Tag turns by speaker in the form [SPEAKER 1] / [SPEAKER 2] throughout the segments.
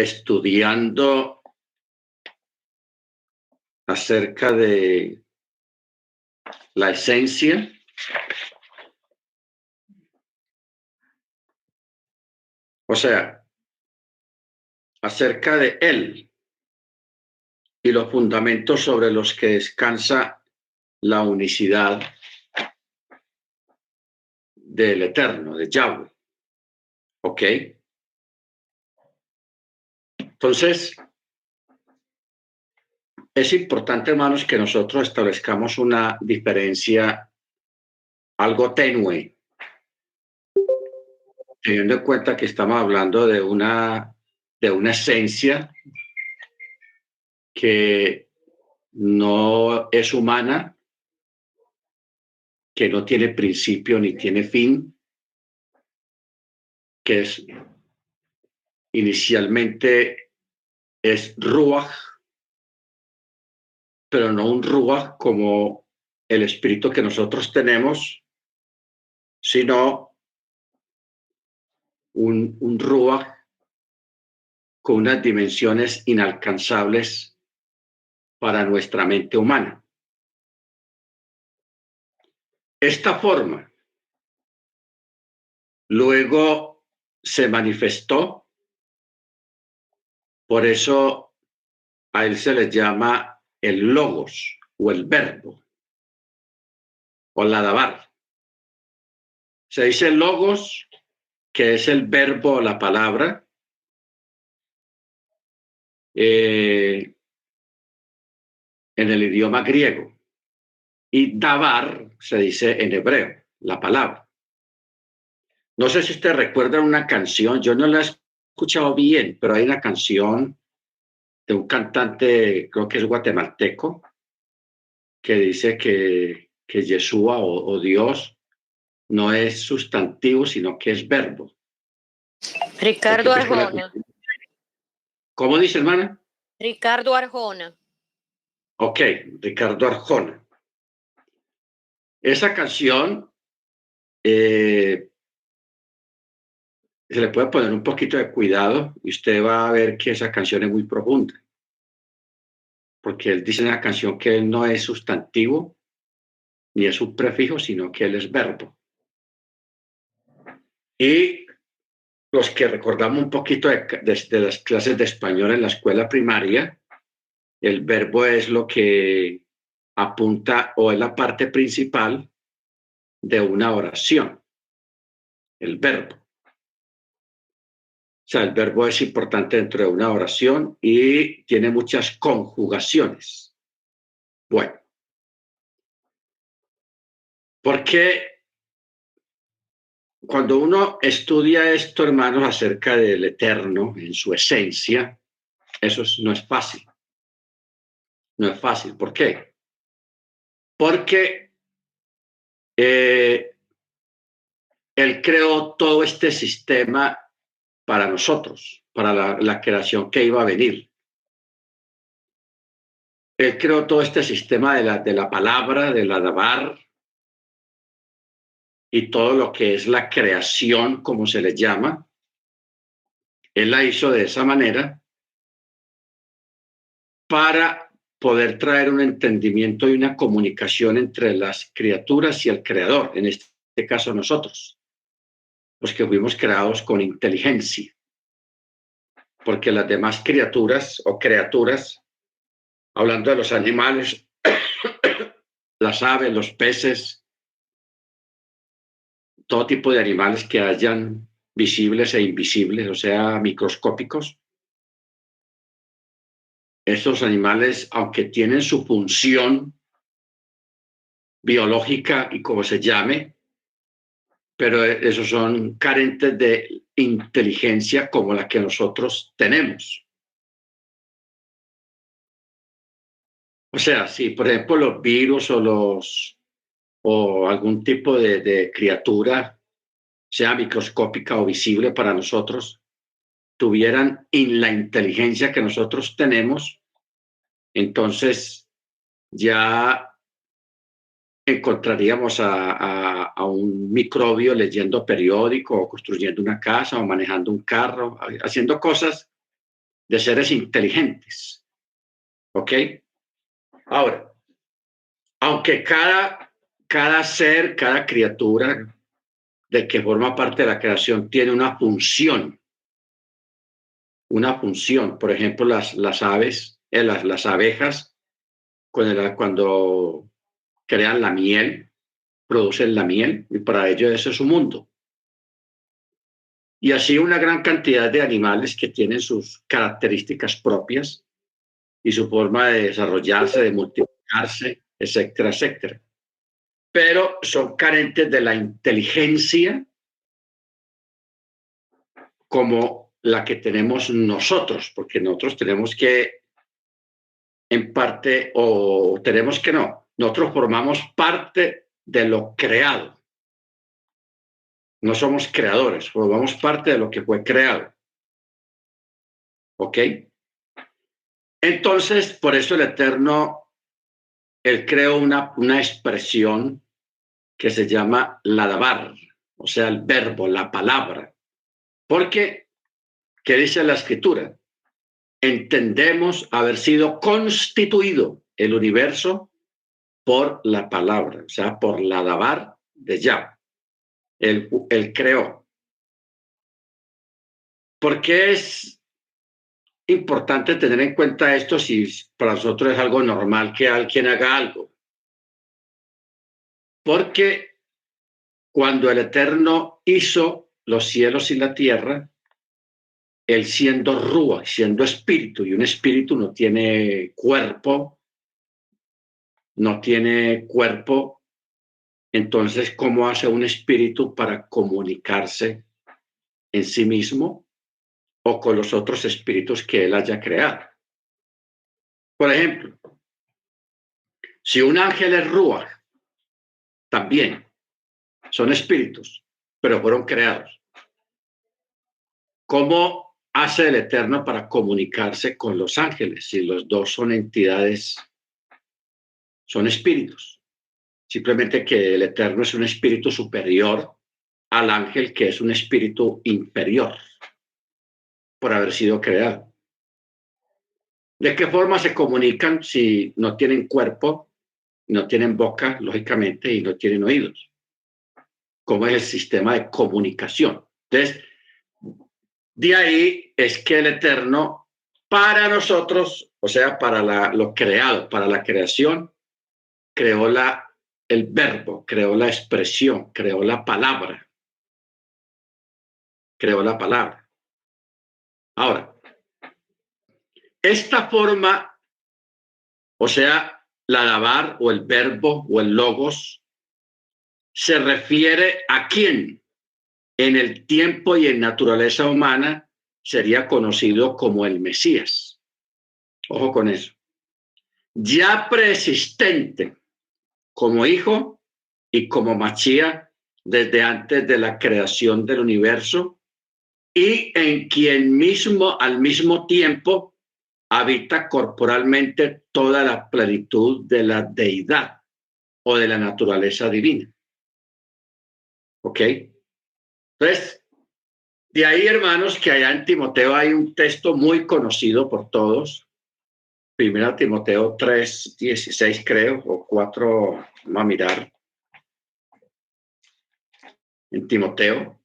[SPEAKER 1] estudiando acerca de la esencia, o sea, acerca de Él y los fundamentos sobre los que descansa la unicidad del Eterno, de Yahweh. ¿Ok? Entonces, es importante, hermanos, que nosotros establezcamos una diferencia algo tenue, teniendo en cuenta que estamos hablando de una esencia que no es humana, que no tiene principio ni tiene fin, que es inicialmente es Ruach, pero no un Ruach como el espíritu que nosotros tenemos, sino un Ruach con unas dimensiones inalcanzables para nuestra mente humana. Esta forma luego se manifestó, por eso a él se le llama el logos o el verbo o la dabar. Se dice logos, que es el verbo o la palabra, en el idioma griego, y dabar se dice en hebreo, la palabra. No sé si ustedes recuerdan una canción, yo no la he escuchado bien, pero hay una canción de un cantante, creo que es guatemalteco, que dice que Yeshua o Dios no es sustantivo, sino que es verbo.
[SPEAKER 2] Ricardo Arjona.
[SPEAKER 1] ¿Cómo dice, hermana?
[SPEAKER 2] Ricardo Arjona.
[SPEAKER 1] Ok, Ricardo Arjona. Esa canción se le puede poner un poquito de cuidado y usted va a ver que esa canción es muy profunda. Porque él dice en la canción que él no es sustantivo ni es un prefijo, sino que él es verbo. Y los que recordamos un poquito de las clases de español en la escuela primaria, el verbo es lo que apunta o es la parte principal de una oración, el verbo. O sea, el verbo es importante dentro de una oración y tiene muchas conjugaciones. Bueno, porque cuando uno estudia esto, hermanos, acerca del Eterno en su esencia, eso no es fácil. No es fácil. ¿Por qué? Porque Él creó todo este sistema para nosotros, para la creación que iba a venir. Él creó todo este sistema de la palabra, de la dabar, y todo lo que es la creación, como se le llama. Él la hizo de esa manera para poder traer un entendimiento y una comunicación entre las criaturas y el creador, en este caso nosotros, los que fuimos creados con inteligencia, porque las demás criaturas o criaturas, hablando de los animales, las aves, los peces, todo tipo de animales que hayan visibles e invisibles, o sea, microscópicos. Estos animales, aunque tienen su función biológica y como se llame, pero esos son carentes de inteligencia como la que nosotros tenemos. O sea, si por ejemplo los virus o algún tipo de criatura, sea microscópica o visible para nosotros, tuvieran la inteligencia que nosotros tenemos, entonces ya encontraríamos a un microbio leyendo periódico o construyendo una casa o manejando un carro, haciendo cosas de seres inteligentes. ¿Ok? Ahora, aunque cada ser, cada criatura de que forma parte de la creación tiene una función. Por ejemplo, las aves, las abejas, cuando crean la miel, producen la miel y para ello ese es su mundo. Y así una gran cantidad de animales que tienen sus características propias y su forma de desarrollarse, de multiplicarse, etcétera, etcétera. Pero son carentes de la inteligencia como la que tenemos nosotros, porque nosotros tenemos que, en parte, o tenemos que no, nosotros formamos parte de lo creado. No somos creadores, formamos parte de lo que fue creado. ¿Ok? Entonces, por eso el Eterno, Él creó una expresión que se llama ladabar, o sea, el verbo, la palabra. Porque, ¿qué dice la Escritura? Entendemos haber sido constituido el universo por la palabra, o sea, por la dabar de Yah. Él creó. ¿Por qué es importante tener en cuenta esto si para nosotros es algo normal que alguien haga algo? Porque cuando el Eterno hizo los cielos y la tierra, él siendo rúa, siendo espíritu, y un espíritu no tiene cuerpo, entonces, ¿cómo hace un espíritu para comunicarse en sí mismo o con los otros espíritus que él haya creado? Por ejemplo, si un ángel es Ruach, también son espíritus, pero fueron creados. ¿Cómo hace el Eterno para comunicarse con los ángeles si los dos son entidades, son espíritus? Simplemente que el Eterno es un espíritu superior al ángel, que es un espíritu inferior por haber sido creado. ¿De qué forma se comunican si no tienen cuerpo, no tienen boca, lógicamente, y no tienen oídos? ¿Cómo es el sistema de comunicación? Entonces, de ahí es que el Eterno, para nosotros, o sea, para lo creado, para la creación, creó el verbo, creó la expresión, creó la palabra. Ahora, esta forma, o sea, la dabar o el verbo o el logos, se refiere a quién en el tiempo y en naturaleza humana sería conocido como el Mesías. Ojo con eso. Ya preexistente como hijo y como Machía desde antes de la creación del universo y en quien mismo al mismo tiempo habita corporalmente toda la plenitud de la deidad o de la naturaleza divina. ¿Ok? Entonces, de ahí, hermanos, que allá en Timoteo hay un texto muy conocido por todos. Primera Timoteo 3:16, creo, o 4, vamos a mirar. En Timoteo.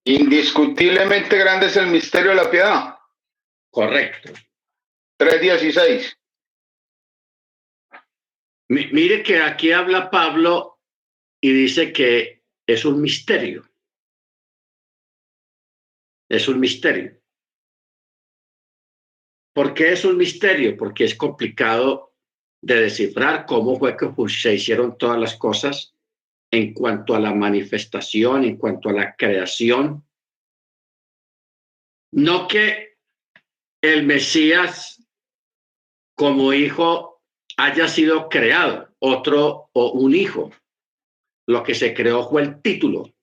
[SPEAKER 3] Indiscutiblemente grande es el misterio de la piedad.
[SPEAKER 1] Correcto.
[SPEAKER 3] 3:16.
[SPEAKER 1] Mire que aquí habla Pablo y dice que es un misterio. Es un misterio. ¿Por qué es un misterio? Porque es complicado de descifrar cómo fue que se hicieron todas las cosas en cuanto a la manifestación, en cuanto a la creación. No que el Mesías como hijo haya sido creado, otro o un hijo. Lo que se creó fue el título.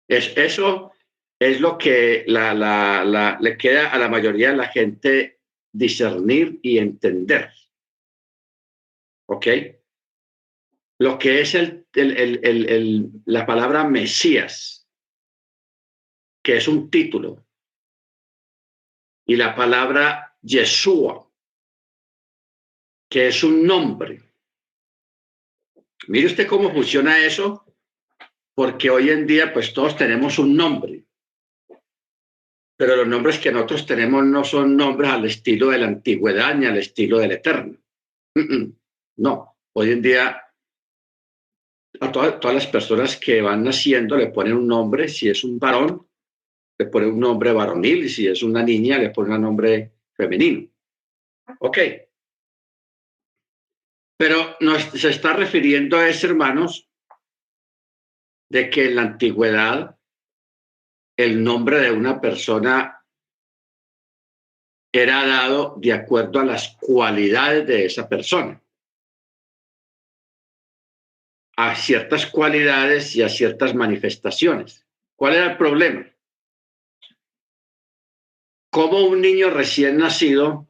[SPEAKER 1] Eso es lo que le queda a la mayoría de la gente discernir y entender. ¿Ok? Lo que es la palabra Mesías. que es un título, y la palabra Yeshua, que es un nombre. Mire usted cómo funciona eso, porque hoy en día pues todos tenemos un nombre, pero los nombres que nosotros tenemos no son nombres al estilo de la antigüedad ni al estilo del eterno. No, hoy en día a todas las personas que van naciendo le ponen un nombre. Si es un varón, le ponen un nombre varonil, y si es una niña, le ponen un nombre femenino. Ok, pero se está refiriendo a eso, hermanos, de que en la antigüedad el nombre de una persona era dado de acuerdo a las cualidades de esa persona, a ciertas cualidades y a ciertas manifestaciones. ¿Cuál era el problema? Como un niño recién nacido,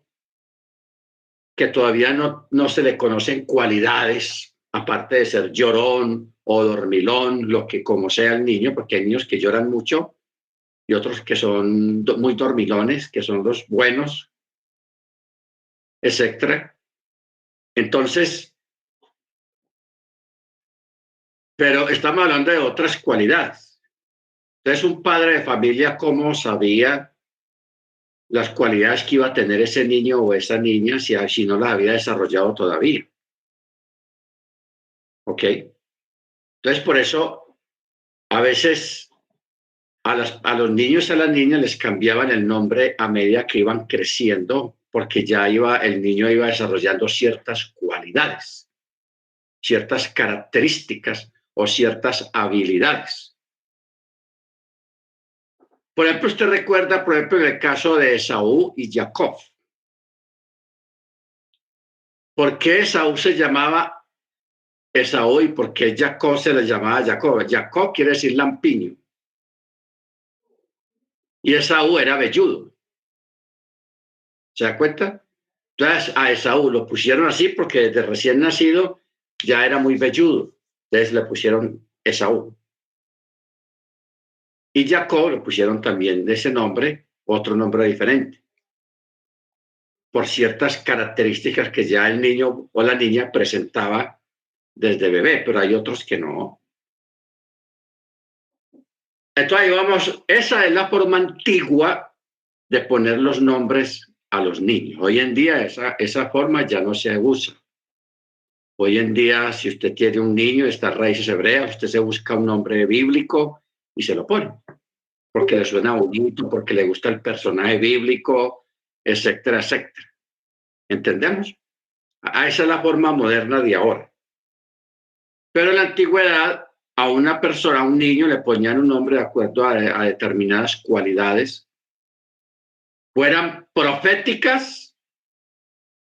[SPEAKER 1] que todavía no se le conocen cualidades, aparte de ser llorón o dormilón, lo que como sea el niño, porque hay niños que lloran mucho y otros que son muy dormilones, que son los buenos, etcétera. Entonces, pero estamos hablando de otras cualidades. Entonces, un padre de familia, ¿cómo sabía las cualidades que iba a tener ese niño o esa niña si no las había desarrollado todavía? ¿Ok? Entonces, por eso, a veces a los niños y a las niñas les cambiaban el nombre a medida que iban creciendo, porque el niño iba desarrollando ciertas cualidades, ciertas características o ciertas habilidades. Por ejemplo, usted recuerda, por ejemplo, el caso de Esaú y Jacob. ¿Por qué Esaú se llamaba Esaú y por qué Jacob se le llamaba Jacob? Jacob quiere decir lampiño y Esaú era velludo. ¿Se da cuenta? Entonces a Esaú lo pusieron así porque desde recién nacido ya era muy velludo. Entonces le pusieron Esaú. Y Jacob le pusieron también de ese nombre, otro nombre diferente, por ciertas características que ya el niño o la niña presentaba desde bebé, pero hay otros que no. Entonces ahí vamos, esa es la forma antigua de poner los nombres a los niños. Hoy en día esa forma ya no se usa. Hoy en día, si usted tiene un niño de estas raíces hebreas, usted se busca un nombre bíblico y se lo pone, porque le suena bonito, porque le gusta el personaje bíblico, etcétera, etcétera. ¿Entendemos? Esa es la forma moderna de ahora. Pero en la antigüedad, a una persona, a un niño, le ponían un nombre de acuerdo a determinadas cualidades, fueran proféticas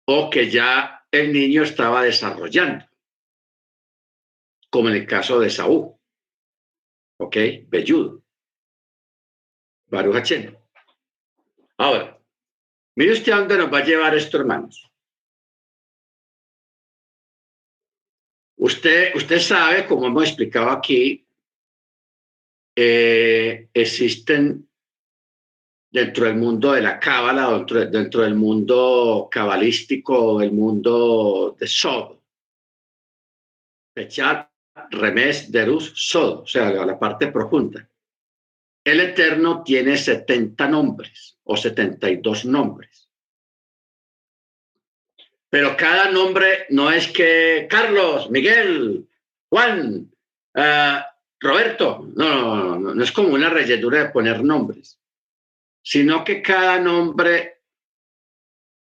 [SPEAKER 1] o que ya el niño estaba desarrollando, como en el caso de Saúl, ¿ok? Velludo, Baruch Hachem. Ahora, mire usted a dónde nos va a llevar esto, hermanos. Usted sabe, como hemos explicado aquí, existen dentro del mundo de la cábala, dentro del mundo cabalístico, el mundo de Sod, Pechat, Remes, Derus, Sod, o sea, la parte profunda. El Eterno tiene 70 nombres o 72 nombres. Pero cada nombre no es que Carlos, Miguel, Juan, Roberto, no es como una rellenura de poner nombres, sino que cada nombre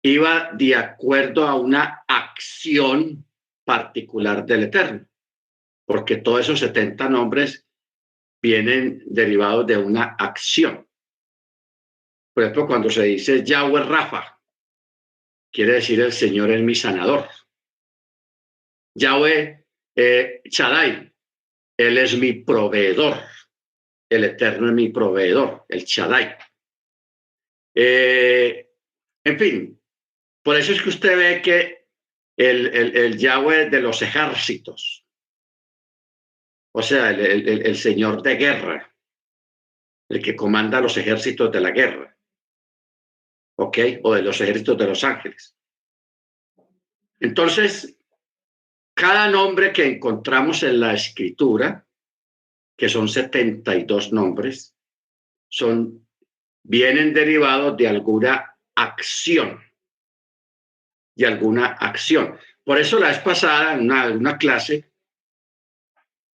[SPEAKER 1] iba de acuerdo a una acción particular del Eterno, porque todos esos 70 nombres vienen derivados de una acción. Por ejemplo, cuando se dice Yahweh Rafa, quiere decir el Señor es mi sanador. Yahweh Shaddai, Él es mi proveedor. El Eterno es mi proveedor, el Shaddai. En fin, por eso es que usted ve que el Yahweh de los ejércitos, o sea, el Señor de guerra, el que comanda los ejércitos de la guerra, ¿ok? O de los ejércitos de los ángeles. Entonces, cada nombre que encontramos en la escritura, que son 72 nombres, vienen derivados de alguna acción, Por eso la vez pasada, en una clase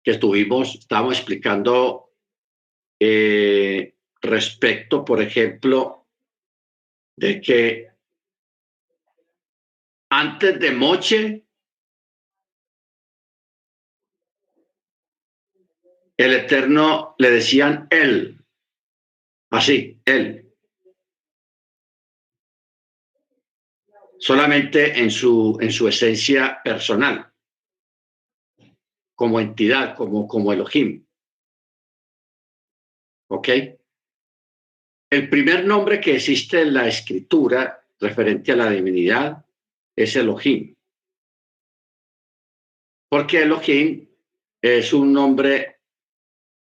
[SPEAKER 1] que estábamos explicando respecto, por ejemplo, de que antes de Moche, el Eterno le decían Él, así, Él. Solamente en su esencia personal, como entidad, como Elohim. ¿Ok? El primer nombre que existe en la escritura referente a la divinidad es Elohim. Porque Elohim es un nombre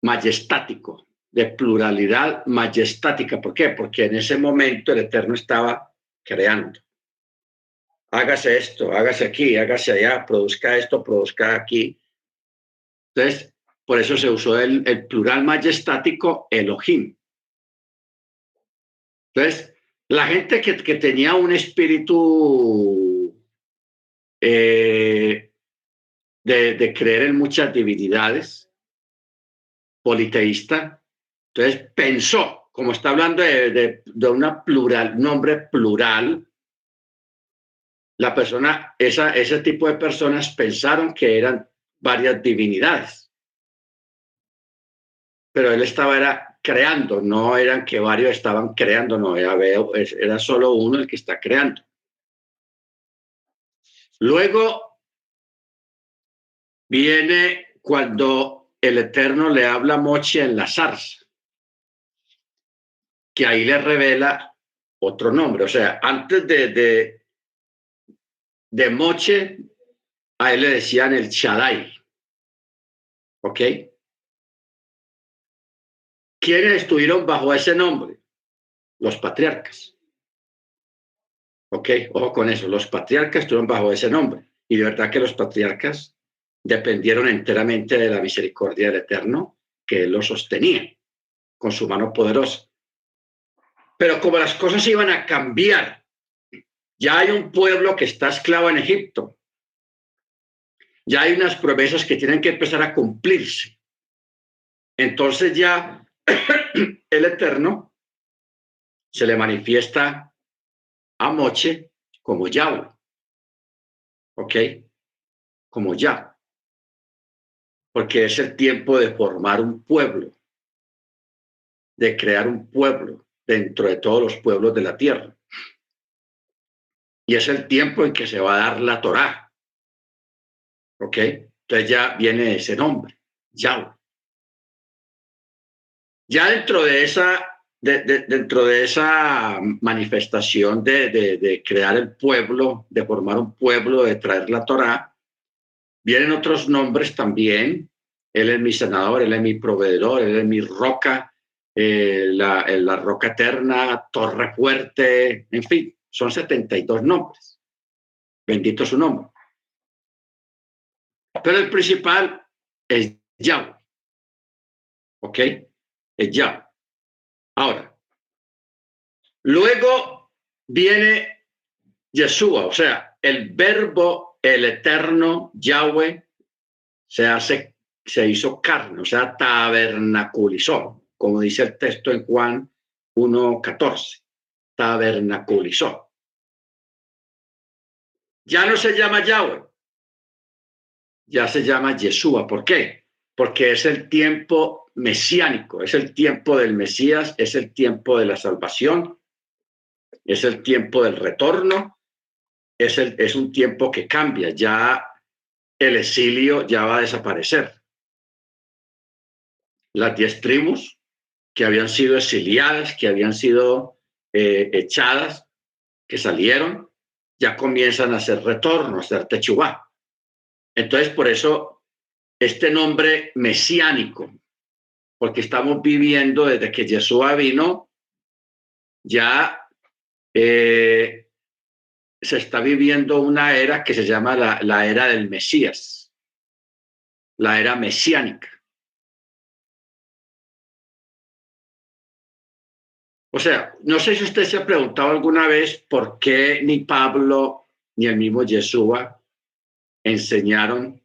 [SPEAKER 1] majestático, de pluralidad majestática. ¿Por qué? Porque en ese momento el Eterno estaba creando. Hágase esto, hágase aquí, hágase allá, produzca esto, produzca aquí. Entonces, por eso se usó el plural majestático Elohim. Entonces, la gente que tenía un espíritu de creer en muchas divinidades, politeísta, entonces pensó, como está hablando de una plural, nombre plural, la persona, ese tipo de personas pensaron que eran varias divinidades. Pero él era creando, no eran que varios estaban creando, no, era solo uno el que está creando. Luego viene cuando el Eterno le habla a Moche en la zarza, que ahí le revela otro nombre. O sea, antes de Moche, a él le decían el Shaddai. ¿Ok? ¿Quiénes estuvieron bajo ese nombre? Los patriarcas. ¿Ok? Ojo con eso. Los patriarcas estuvieron bajo ese nombre. Y de verdad que los patriarcas dependieron enteramente de la misericordia del Eterno, que él los sostenía con su mano poderosa. Pero como las cosas iban a cambiar, ya hay un pueblo que está esclavo en Egipto. Ya hay unas promesas que tienen que empezar a cumplirse. Entonces ya el Eterno se le manifiesta a Moche como Yahweh. ¿Ok? Como Yahweh. Porque es el tiempo de formar un pueblo, de crear un pueblo dentro de todos los pueblos de la tierra. Y es el tiempo en que se va a dar la Torá. ¿Ok? Entonces ya viene ese nombre, Yahweh. Ya dentro de esa manifestación de crear el pueblo, de formar un pueblo, de traer la Torá, vienen otros nombres también. Él es mi sanador, él es mi proveedor, él es mi roca, la roca eterna, torre fuerte, en fin, son 72 nombres. Bendito su nombre. Pero el principal es Yahweh. ¿Ok? Es Yahweh. Ahora, luego viene Yeshua, o sea, el verbo, el eterno Yahweh, se hizo carne, o sea, tabernaculizó, como dice el texto en Juan 1:14, tabernaculizó. Ya no se llama Yahweh, ya se llama Yeshua. ¿Por qué? Porque es el tiempo mesiánico, es el tiempo del Mesías, es el tiempo de la salvación, es el tiempo del retorno, es un tiempo que cambia, ya el exilio ya va a desaparecer. Las 10 tribus que habían sido exiliadas, que habían sido echadas, que salieron, ya comienzan a hacer retorno, a hacer techubá. Entonces, por eso, este nombre mesiánico, porque estamos viviendo desde que Yeshua vino, ya se está viviendo una era que se llama la era del Mesías, la era mesiánica. O sea, no sé si usted se ha preguntado alguna vez por qué ni Pablo ni el mismo Yeshua enseñaron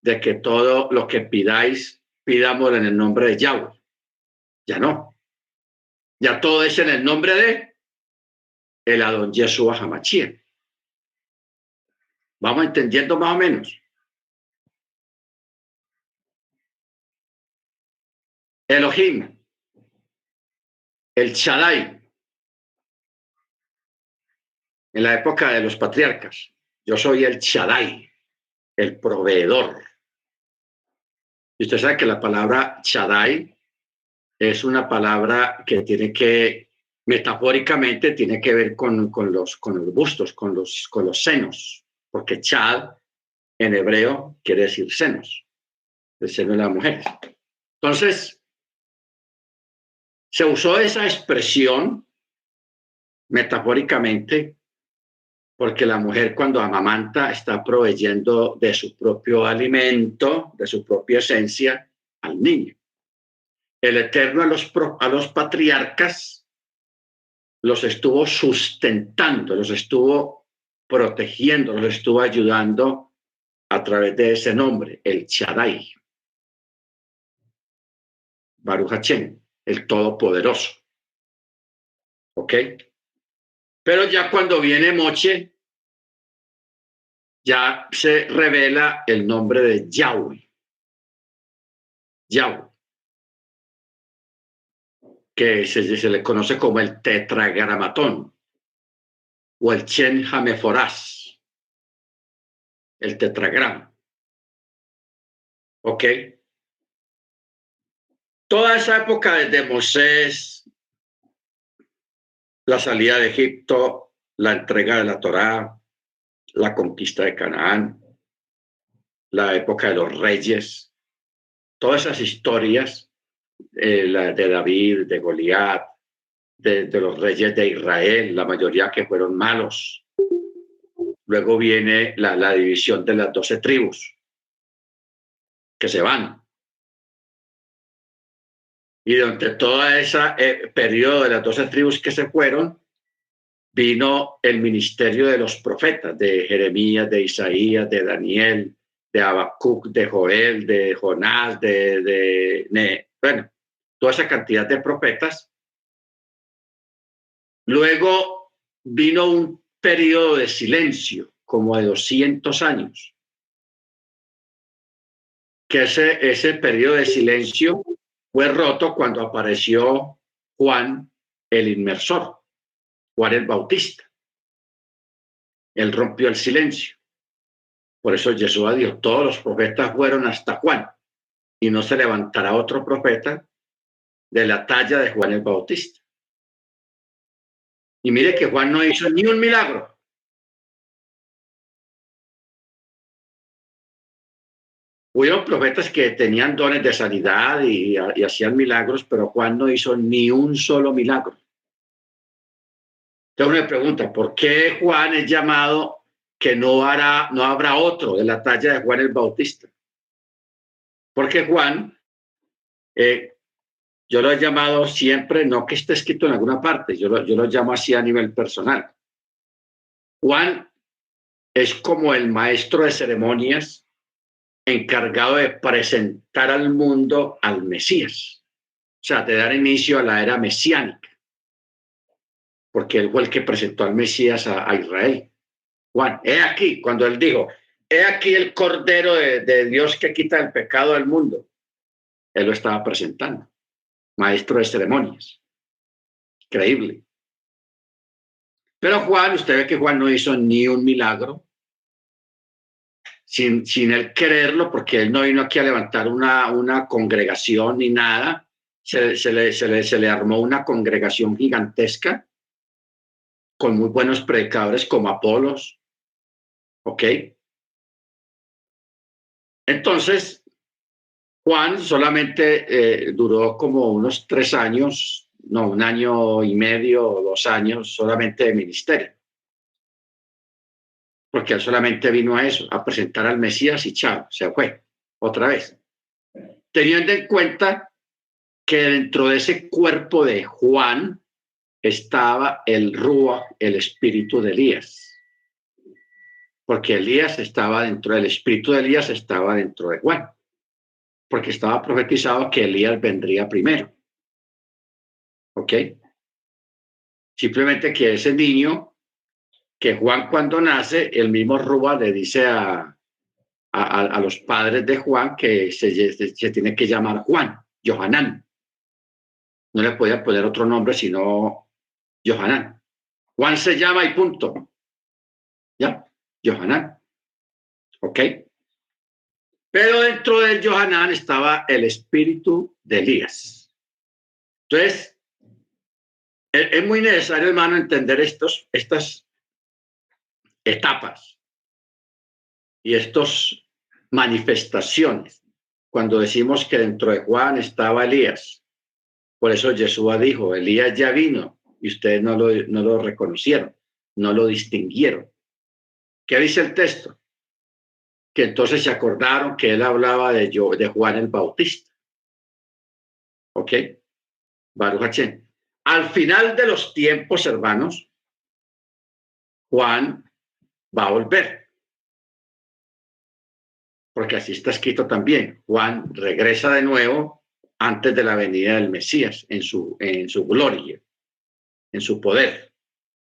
[SPEAKER 1] de que todo lo que pidáis, pidamos en el nombre de Yahweh. Ya no. Ya todo es en el nombre de el Adón Yeshua Hamashia. Vamos entendiendo más o menos. Elohim, el Shaddai, en la época de los patriarcas. Yo soy el Shaddai, el proveedor. Y usted sabe que la palabra Shaddai es una palabra que tiene que, metafóricamente, tiene que ver con los bustos, con los senos, porque Chad en hebreo quiere decir senos, el seno de las mujeres. Entonces, se usó esa expresión metafóricamente porque la mujer cuando amamanta está proveyendo de su propio alimento, de su propia esencia al niño. El Eterno a los patriarcas los estuvo sustentando, los estuvo protegiendo, los estuvo ayudando a través de ese nombre, el Shaddai, Baruch Hashem, el Todopoderoso. ¿Ok? Pero ya cuando viene Moche, ya se revela el nombre de Yahweh. Yahweh, que se le conoce como el tetragramatón o el Chen Hameforás, el tetragrama. ¿Ok? Toda esa época desde Moisés, la salida de Egipto, la entrega de la Torá, la conquista de Canaán, la época de los reyes, todas esas historias, la de David, de Goliat, de los reyes de Israel, la mayoría que fueron malos. Luego viene la división de las 12 tribus que se van. Y durante todo ese periodo de las 12 tribus que se fueron, vino el ministerio de los profetas, de Jeremías, de Isaías, de Daniel, de Habacuc, de Joel, de Jonás, bueno, toda esa cantidad de profetas. Luego vino un periodo de silencio, como de 200 años, que ese periodo de silencio fue roto cuando apareció Juan el Inmersor, Juan el Bautista. Él rompió el silencio. Por eso Jesús dijo, todos los profetas fueron hasta Juan, y no se levantará otro profeta de la talla de Juan el Bautista. Y mire que Juan no hizo ni un milagro. Hubieron profetas que tenían dones de sanidad y hacían milagros, pero Juan no hizo ni un solo milagro. Entonces uno me pregunta, ¿por qué Juan es llamado que no habrá otro de la talla de Juan el Bautista? Porque Juan, yo lo he llamado siempre, no que esté escrito en alguna parte, yo lo llamo así a nivel personal. Juan es como el maestro de ceremonias encargado de presentar al mundo al Mesías, o sea, de dar inicio a la era mesiánica, porque él fue el que presentó al Mesías a Israel. Juan, he aquí, cuando él dijo, he aquí el Cordero de Dios que quita el pecado del mundo, él lo estaba presentando, maestro de ceremonias, increíble. Pero Juan, usted ve que Juan no hizo ni un milagro, sin él quererlo, porque él no vino aquí a levantar una congregación ni nada. Se le armó una congregación gigantesca con muy buenos predicadores como Apolos. ¿Ok? Entonces, Juan solamente duró como unos 3 años, no, 1 año y medio o 2 años solamente de ministerio, porque él solamente vino a eso, a presentar al Mesías y chao, se fue otra vez. Teniendo en cuenta que dentro de ese cuerpo de Juan estaba el Rúa, el espíritu de Elías, porque Elías estaba dentro del espíritu de Elías, estaba dentro de Juan, porque estaba profetizado que Elías vendría primero. ¿Ok? Simplemente que ese niño, que Juan cuando nace, el mismo Rúa le dice a los padres de Juan que se tiene que llamar Juan, Johanán. No le podía poner otro nombre sino Johanán. Juan se llama y punto. ¿Ya? Johanán. ¿Ok? Pero dentro del Johanán estaba el espíritu de Elías. Entonces, es muy necesario, hermano, entender estas etapas y estas manifestaciones. Cuando decimos que dentro de Juan estaba Elías, por eso Yeshua dijo, Elías ya vino y ustedes no lo reconocieron, no lo distinguieron. ¿Qué dice el texto? Que entonces se acordaron que él hablaba de Juan el Bautista. ¿Ok? Baruch Hachem. Al final de los tiempos, hermanos, Juan va a volver. Porque así está escrito también. Juan regresa de nuevo antes de la venida del Mesías, en su gloria, en su poder.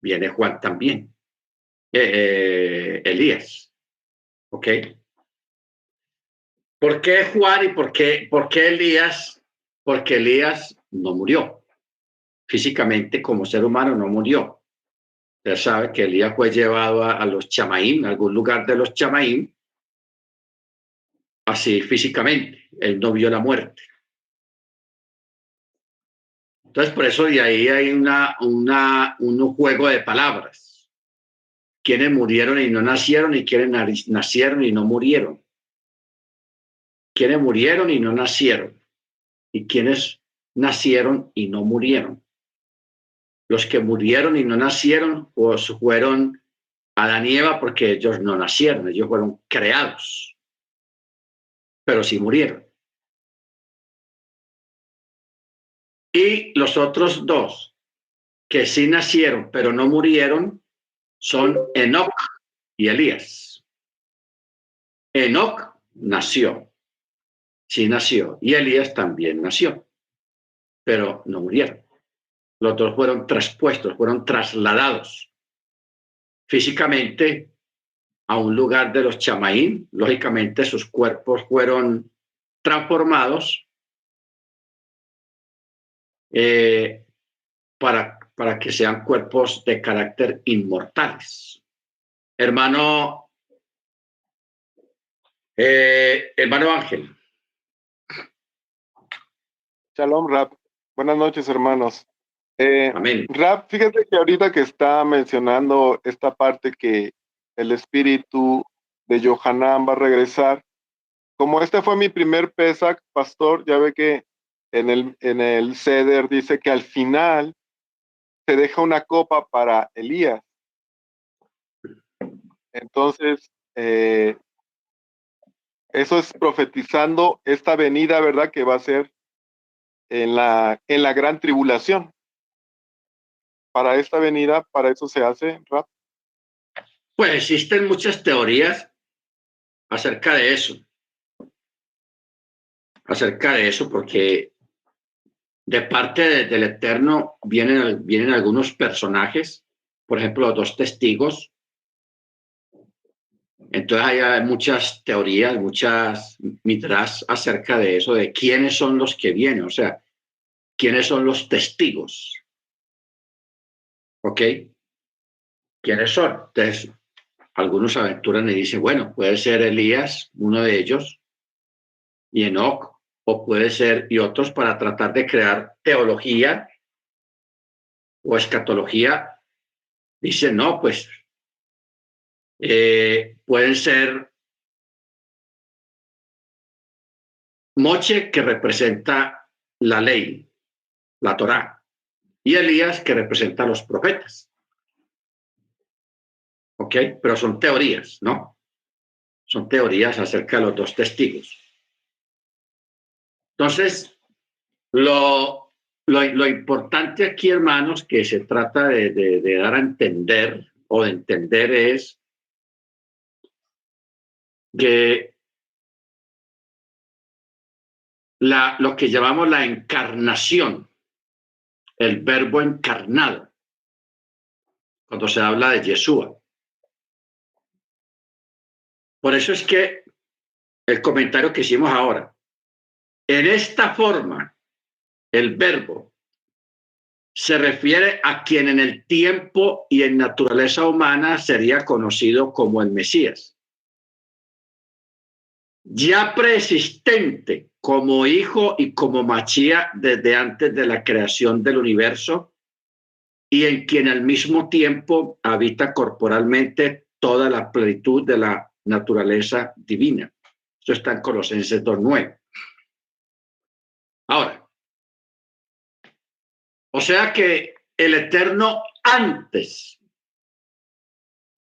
[SPEAKER 1] Viene Juan también. Elías. ¿Ok? ¿Por qué Juan y por qué Elías? Porque Elías no murió. Físicamente, como ser humano, no murió. Usted sabe que Elías fue llevado a los Chamaín, a algún lugar de los Chamaín, así físicamente. Él no vio la muerte. Entonces, por eso de ahí hay un juego de palabras. Quienes murieron y no nacieron y quienes nacieron y no murieron. Quienes murieron y no nacieron y quienes nacieron y no murieron. Los que murieron y no nacieron pues fueron Adán y Eva porque ellos no nacieron, ellos fueron creados, pero sí murieron. Y los otros dos que sí nacieron pero no murieron son Enoc y Elías. Enoc nació, sí nació, y Elías también nació, pero no murieron. Los dos fueron traspuestos, fueron trasladados físicamente a un lugar de los Chamaín. Lógicamente sus cuerpos fueron transformados para que sean cuerpos de carácter inmortales. Hermano Ángel.
[SPEAKER 4] Shalom, Rab. Buenas noches, hermanos.
[SPEAKER 1] Amén.
[SPEAKER 4] Rab, fíjate que ahorita que está mencionando esta parte que el espíritu de Johanán va a regresar, como este fue mi primer Pesach, pastor, ya ve que en el Seder dice que al final se deja una copa para Elías. Entonces, eso es profetizando esta venida, ¿verdad? Que va a ser en la gran tribulación. Para esta venida, para eso se hace, Rab.
[SPEAKER 1] Pues existen muchas teorías acerca de eso, porque de parte del Eterno vienen algunos personajes, por ejemplo, los 2 testigos. Entonces hay muchas teorías, muchas mitras acerca de eso, de quiénes son los que vienen, o sea, quiénes son los testigos. ¿Ok? ¿Quiénes son? Entonces, algunos aventuran y dicen, bueno, puede ser Elías, uno de ellos, y Enoc, o puede ser, y otros para tratar de crear teología o escatología, dicen, no, pues pueden ser Moche, que representa la ley, la Torá, y Elías, que representa a los profetas. ¿Ok? Pero son teorías, ¿no? Son teorías acerca de los dos testigos. Entonces, lo importante aquí, hermanos, que se trata de dar a entender o de entender es que lo que llamamos la encarnación, el verbo encarnado, cuando se habla de Yeshua. Por eso es que el comentario que hicimos ahora, en esta forma, el verbo se refiere a quien en el tiempo y en naturaleza humana sería conocido como el Mesías. Ya preexistente como hijo y como Machía desde antes de la creación del universo, y en quien al mismo tiempo habita corporalmente toda la plenitud de la naturaleza divina. Esto está en Colosenses 2:9. Ahora, o sea que el Eterno antes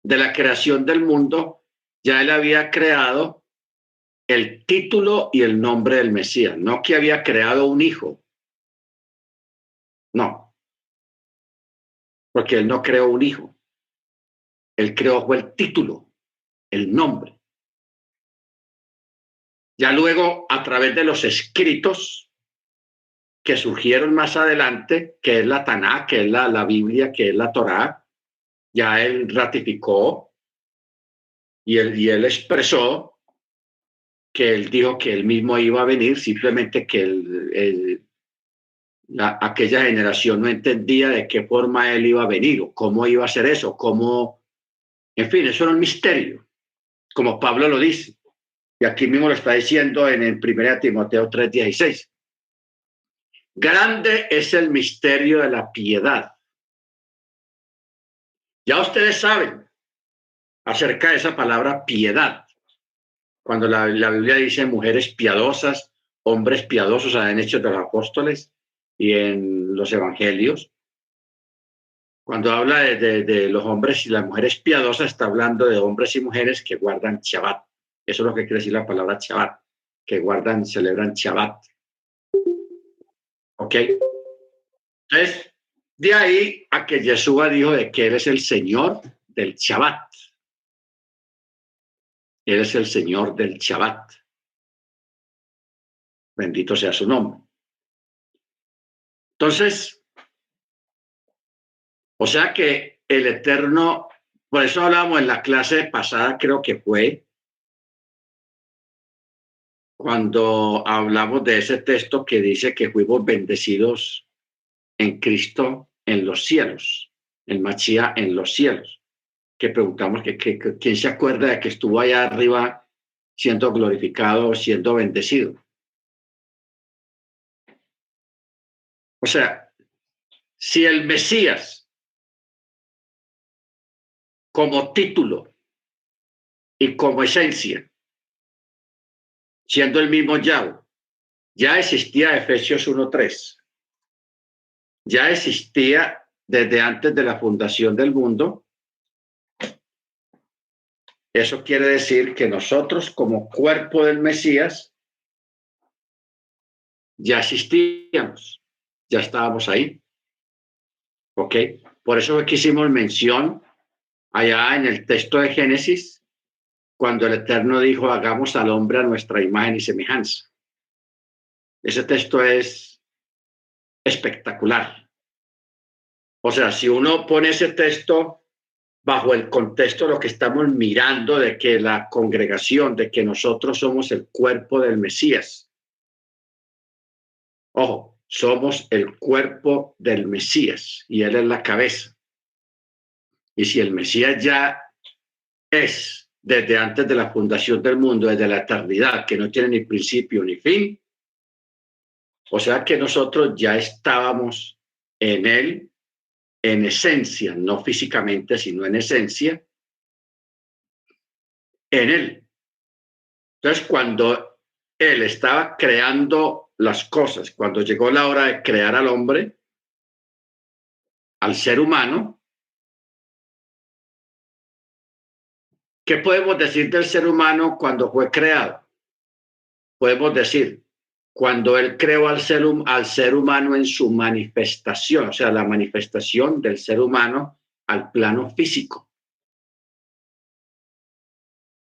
[SPEAKER 1] de la creación del mundo, ya él había creado el título y el nombre del Mesías, no que había creado un hijo. No, porque él no creó un hijo. Él creó fue el título, el nombre. Ya luego, a través de los escritos que surgieron más adelante, que es la Taná, que es la Biblia, que es la Torá, ya él ratificó y él expresó que él dijo que él mismo iba a venir, simplemente que aquella generación no entendía de qué forma él iba a venir o cómo iba a hacer eso, cómo, en fin, eso era un misterio, como Pablo lo dice. Y aquí mismo lo está diciendo en el 1 Timoteo 3:16. Grande es el misterio de la piedad. Ya ustedes saben acerca de esa palabra piedad. Cuando la Biblia dice mujeres piadosas, hombres piadosos en Hechos de los Apóstoles y en los Evangelios, cuando habla de los hombres y las mujeres piadosas, está hablando de hombres y mujeres que guardan Shabbat. Eso es lo que quiere decir la palabra Shabbat, que guardan, celebran Shabbat. ¿Ok? Entonces, de ahí a que Yeshua dijo de que Él es el Señor del Shabbat. Él es el Señor del Shabbat. Bendito sea su nombre. Entonces, o sea que el Eterno, por eso hablamos en la clase pasada, creo que fue, cuando hablamos de ese texto que dice que fuimos bendecidos en Cristo en los cielos, el Machía en los cielos, que preguntamos que quién se acuerda de que estuvo allá arriba siendo glorificado, siendo bendecido. O sea, si el Mesías como título y como esencia, siendo el mismo Yahweh, ya existía Efesios 1:3, ya existía desde antes de la fundación del mundo. Eso quiere decir que nosotros como cuerpo del Mesías ya existíamos, ya estábamos ahí. ¿Ok? Por eso es que hicimos mención allá en el texto de Génesis, cuando el Eterno dijo, hagamos al hombre a nuestra imagen y semejanza. Ese texto es espectacular. O sea, si uno pone ese texto bajo el contexto de lo que estamos mirando, de que la congregación, de que nosotros somos el cuerpo del Mesías. Ojo, somos el cuerpo del Mesías y Él es la cabeza. Y si el Mesías ya es desde antes de la fundación del mundo, desde la eternidad, que no tiene ni principio ni fin, o sea que nosotros ya estábamos en Él, en esencia, no físicamente, sino en esencia, en Él. Entonces, cuando Él estaba creando las cosas. Cuando llegó la hora de crear al hombre, al ser humano, ¿qué podemos decir del ser humano cuando fue creado? Podemos decir, cuando él creó al ser humano en su manifestación, o sea, la manifestación del ser humano al plano físico.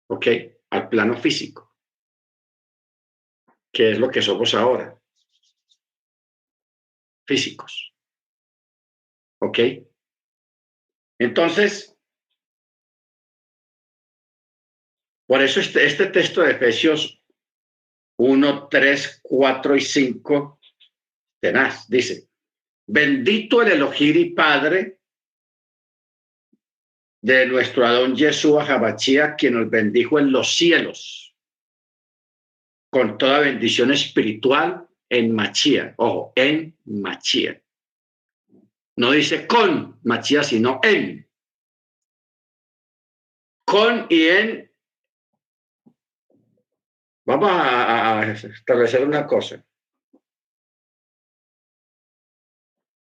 [SPEAKER 1] ¿Ok? Al plano físico, que es lo que somos ahora, físicos. ¿Ok? Entonces, por eso este texto de Efesios 1, 3, 4 y 5, tenaz, dice, bendito el Elohim y Padre de nuestro Adón Yeshua Habachía, quien nos bendijo en los cielos con toda bendición espiritual en Machía. Ojo, en Machía. No dice con Machía, sino en. Con y en. Vamos a establecer una cosa.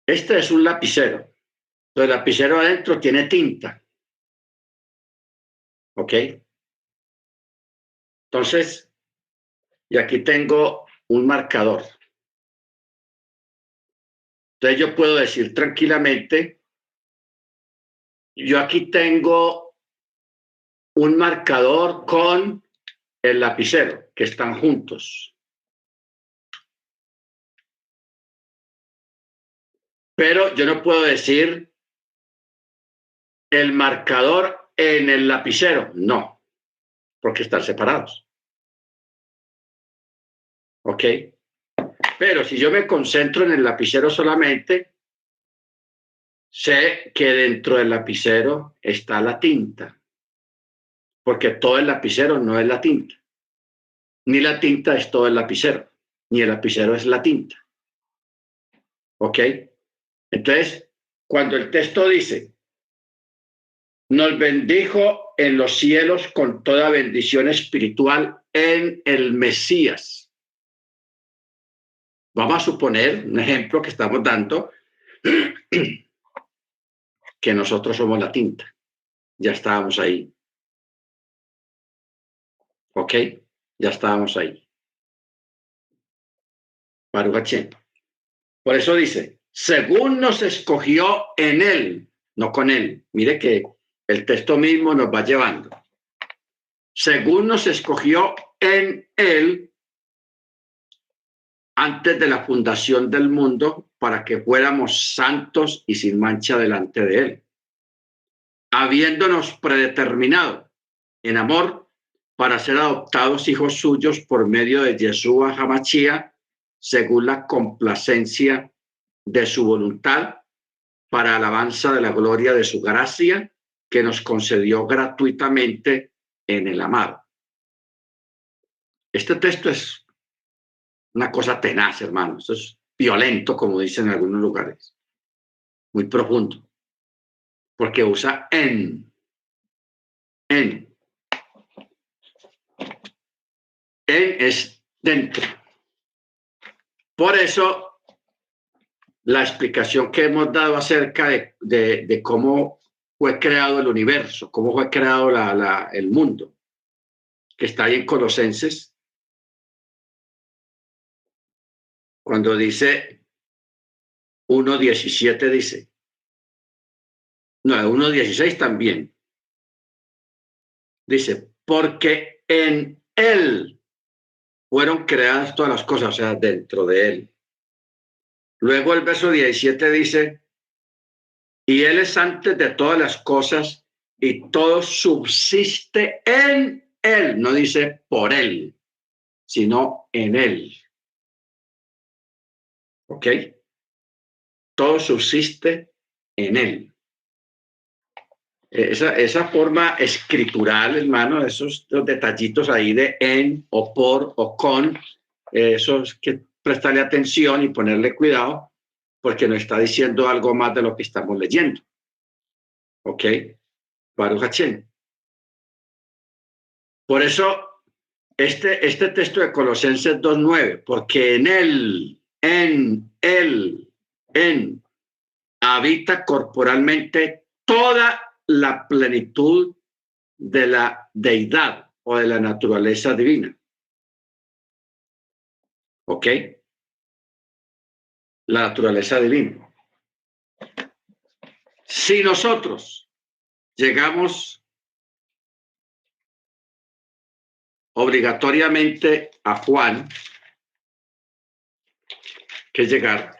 [SPEAKER 1] Este es un lapicero. El lapicero adentro tiene tinta. ¿Ok? Entonces, y aquí tengo un marcador. Entonces yo puedo decir tranquilamente, yo aquí tengo un marcador con el lapicero, que están juntos. Pero yo no puedo decir el marcador en el lapicero, no, porque están separados. ¿Ok? Pero si yo me concentro en el lapicero solamente, sé que dentro del lapicero está la tinta, porque todo el lapicero no es la tinta, ni la tinta es todo el lapicero, ni el lapicero es la tinta. ¿Ok? Entonces, cuando el texto dice, nos bendijo en los cielos con toda bendición espiritual en el Mesías. Vamos a suponer, un ejemplo que estamos dando, que nosotros somos la tinta. Ya estábamos ahí. ¿Ok? Ya estábamos ahí. Baruch Hashem. Por eso dice, según nos escogió en él, no con él. Mire que el texto mismo nos va llevando. Según nos escogió en él antes de la fundación del mundo para que fuéramos santos y sin mancha delante de él, habiéndonos predeterminado en amor para ser adoptados hijos suyos por medio de Yeshua Hamashia, según la complacencia de su voluntad, para alabanza de la gloria de su gracia, que nos concedió gratuitamente en el amado. Este texto es una cosa tenaz, hermano. Esto es violento, como dicen en algunos lugares. Muy profundo. Porque usa en. En es dentro. Por eso, la explicación que hemos dado acerca de cómo fue creado el universo, cómo fue creado el mundo, que está ahí en Colosenses, cuando dice 1:17 dice, no, 1:16 también, dice, porque en él fueron creadas todas las cosas, o sea, dentro de él. Luego el verso 17 dice, y él es antes de todas las cosas y todo subsiste en él. No dice por él, sino en él. ¿Ok? Todo subsiste en él. Esa forma escritural, hermano, esos detallitos ahí de en o por o con, eso es que prestarle atención y ponerle cuidado, porque nos está diciendo algo más de lo que estamos leyendo. ¿Ok? Baruch Hashem. Por eso este texto de Colosenses 2:9, porque en habita corporalmente toda la plenitud de la deidad o de la naturaleza divina. ¿Ok? La naturaleza divina. Si nosotros llegamos obligatoriamente a Juan, que llegar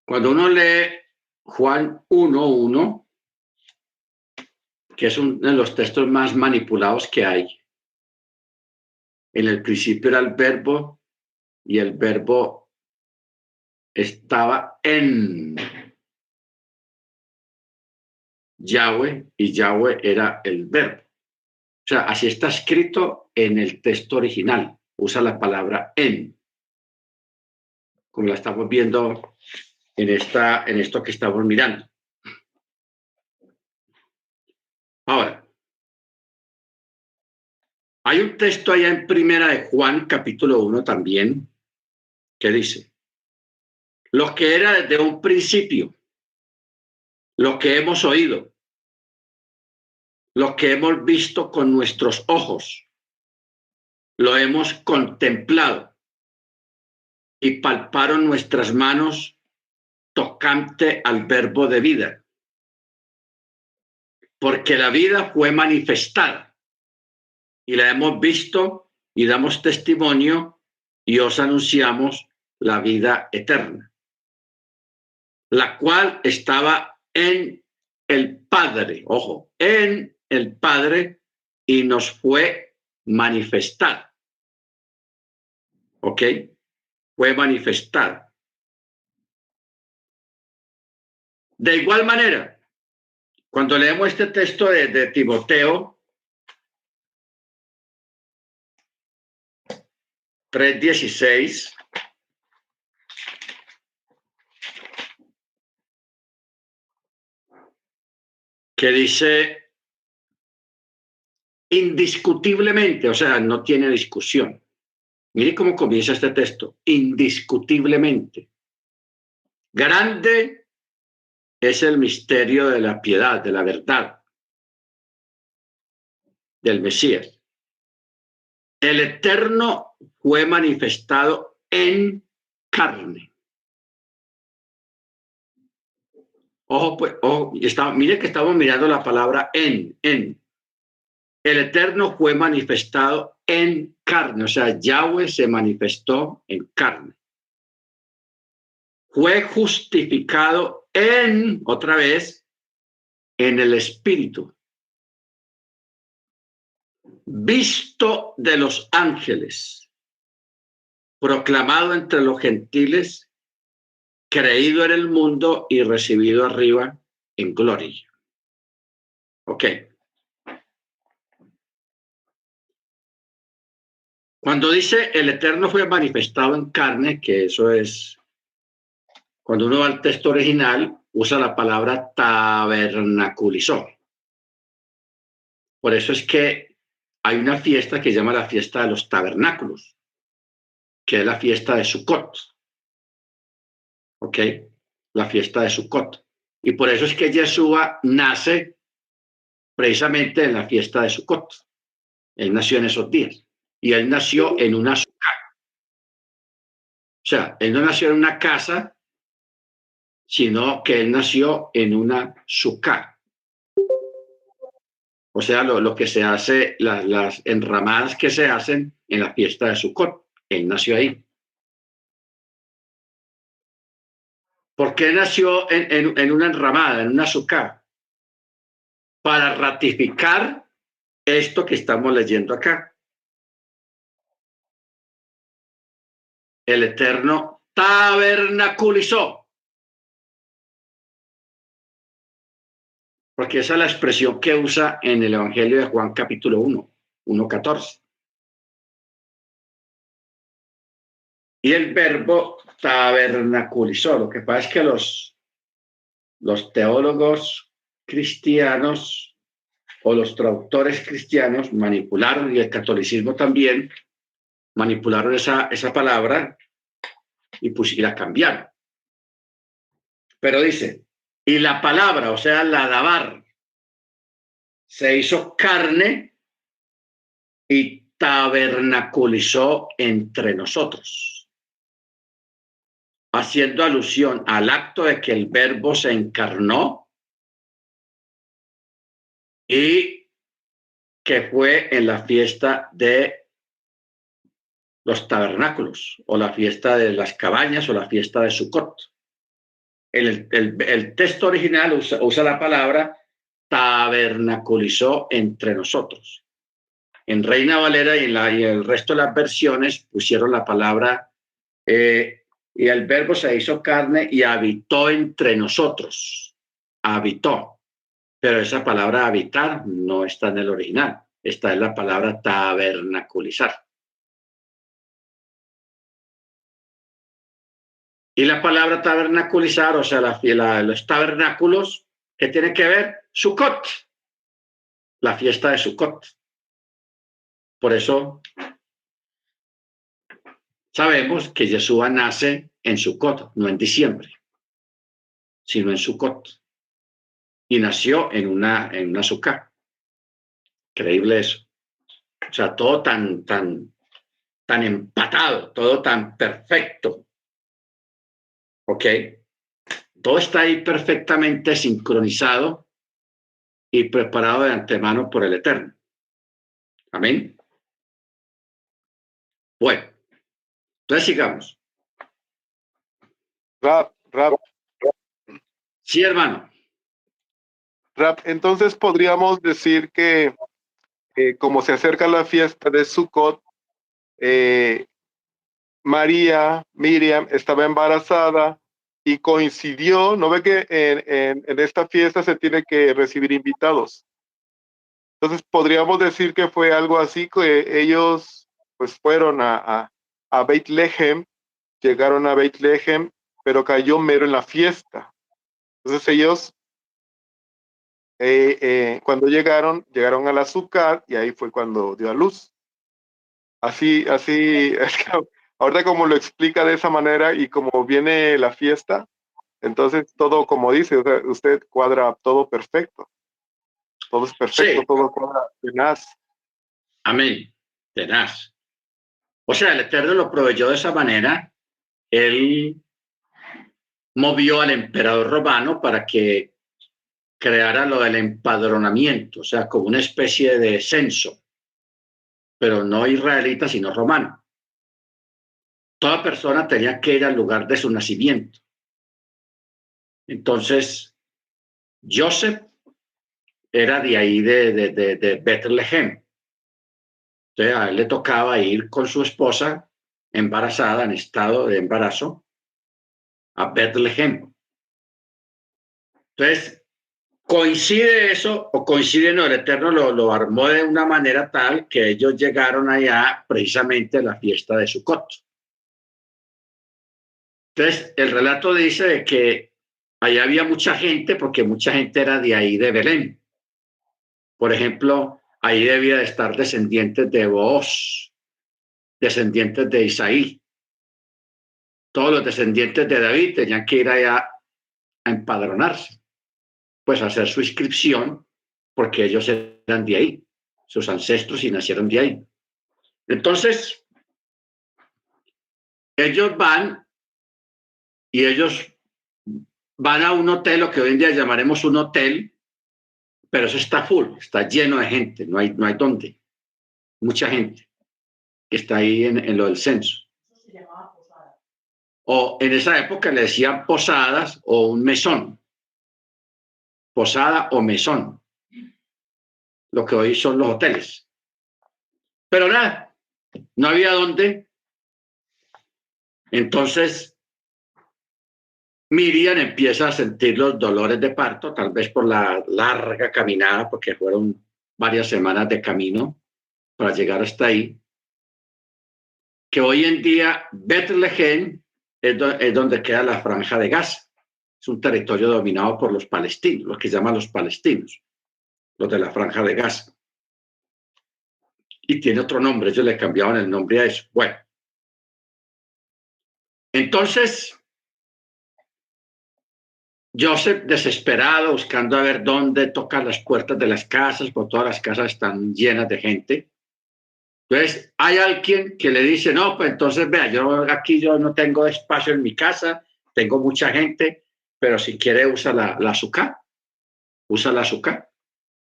[SPEAKER 1] cuando uno lee Juan 1:1, que es uno de los textos más manipulados que hay. En el principio era el verbo y el verbo estaba en Yahweh y Yahweh era el verbo. O sea, así está escrito en el texto original. Usa la palabra en, como la estamos viendo en esto que estamos mirando. Ahora, hay un texto allá en Primera de Juan, capítulo 1 también, que dice, lo que era desde un principio, lo que hemos oído, lo que hemos visto con nuestros ojos, lo hemos contemplado y palparon nuestras manos tocante al verbo de vida, porque la vida fue manifestada y la hemos visto y damos testimonio y os anunciamos la vida eterna, la cual estaba en el Padre, ojo, en el Padre y nos fue manifestada. ¿Ok? Fue manifestada. De igual manera, cuando leemos este texto de Timoteo 3:16, que dice indiscutiblemente, o sea, no tiene discusión. Mire cómo comienza este texto, indiscutiblemente. Grande es el misterio de la piedad, de la verdad, del Mesías. El Eterno fue manifestado en carne. Ojo, pues, ojo, mire que estamos mirando la palabra en. El Eterno fue manifestado en carne, o sea, Yahweh se manifestó en carne. Fue justificado otra vez, en el Espíritu. Visto de los ángeles, proclamado entre los gentiles, creído en el mundo y recibido arriba en gloria. Ok. Cuando dice el Eterno fue manifestado en carne, que eso es, cuando uno va al texto original, usa la palabra tabernaculizó. Por eso es que hay una fiesta que se llama la fiesta de los tabernáculos, que es la fiesta de Sukkot. ¿Ok? La fiesta de Sukkot. Y por eso es que Yeshua nace precisamente en la fiesta de Sukkot. Él nació en esos días. Y él nació en una sukkah. O sea, él no nació en una casa, sino que él nació en una sukkah. O sea, lo que se hace, las enramadas que se hacen en la fiesta de Sukkot. Él nació ahí. ¿Por qué nació en una enramada, en una sukkah? Para ratificar esto que estamos leyendo acá. El Eterno tabernaculizó. Porque esa es la expresión que usa en el Evangelio de Juan capítulo 1:14. y el verbo tabernaculizó. Lo que pasa es que los teólogos cristianos o los traductores cristianos manipularon, y el catolicismo también, manipularon esa palabra y la cambiaron. Pero dice, y la palabra, o sea, la dabar, se hizo carne y tabernaculizó entre nosotros, haciendo alusión al acto de que el verbo se encarnó y que fue en la fiesta de los tabernáculos, o la fiesta de las cabañas, o la fiesta de Sucot. El texto original usa la palabra tabernaculizó entre nosotros. En Reina Valera y el resto de las versiones pusieron la palabra y el verbo se hizo carne y habitó entre nosotros. Habitó. Pero esa palabra habitar no está en el original. Está en la palabra tabernaculizar. Y la palabra tabernaculizar, o sea, los tabernáculos, ¿qué tiene que ver? Sucot, la fiesta de Sucot. Por eso sabemos que Yeshua nace en Sucot, no en diciembre, sino en Sucot. Y nació en una sucá. Increíble eso. O sea, todo tan empatado, todo tan perfecto. ¿Ok? Todo está ahí perfectamente sincronizado y preparado de antemano por el Eterno. Amén. Bueno, entonces sigamos.
[SPEAKER 4] Rap.
[SPEAKER 1] Sí, hermano.
[SPEAKER 4] Rap, entonces podríamos decir que como se acerca la fiesta de Sukkot, Miriam, estaba embarazada y coincidió, ¿no ve que en esta fiesta se tiene que recibir invitados? Entonces podríamos decir que fue algo así, que ellos pues fueron a Beit Lehem, llegaron a Beit Lehem, pero cayó mero en la fiesta. Entonces ellos cuando llegaron al azúcar y ahí fue cuando dio a luz. Así, es que ahorita como lo explica de esa manera y como viene la fiesta, entonces todo como dice, o sea, usted cuadra todo perfecto. Todo es perfecto,
[SPEAKER 1] Sí.
[SPEAKER 4] todo cuadra tenaz.
[SPEAKER 1] Amén. Tenaz. O sea, el Eterno lo proveyó de esa manera. Él movió al emperador romano para que creara lo del empadronamiento, o sea, como una especie de censo, pero no israelita, sino romano. Toda persona tenía que ir al lugar de su nacimiento. Entonces, Joseph era de ahí, de Betlehem. Entonces, a él le tocaba ir con su esposa embarazada, en estado de embarazo, a Betlehem. Entonces, coincide eso, o coincide, no, el Eterno lo armó de una manera tal que ellos llegaron allá precisamente a la fiesta de Sucot. Entonces, el relato dice que allá había mucha gente, porque mucha gente era de ahí de Belén. Por ejemplo, ahí debía de estar descendientes de Booz, descendientes de Isaí. Todos los descendientes de David tenían que ir allá a empadronarse, pues a hacer su inscripción, porque ellos eran de ahí, sus ancestros, y nacieron de ahí. Entonces, ellos van y ellos van a un hotel, lo que hoy en día llamaremos un hotel, pero eso está full, está lleno de gente, no hay dónde. Mucha gente que está ahí en lo del censo. O en esa época le decían posadas o un mesón. Posada o mesón. Lo que hoy son los hoteles. Pero nada, no había dónde. Entonces, Miriam empieza a sentir los dolores de parto, tal vez por la larga caminada, porque fueron varias semanas de camino para llegar hasta ahí. que hoy en día Betlehem es donde queda la Franja de Gaza. Es un territorio dominado por los palestinos, los que llaman los palestinos, los de la Franja de Gaza. Y tiene otro nombre, ellos le cambiaban el nombre a eso. Bueno, entonces Joseph, desesperado, buscando a ver dónde tocan las puertas de las casas, porque todas las casas están llenas de gente. Entonces, hay alguien que le dice, no, pues entonces, vea, yo no tengo espacio en mi casa, tengo mucha gente, pero si quiere usa la azúcar, usa la azúcar.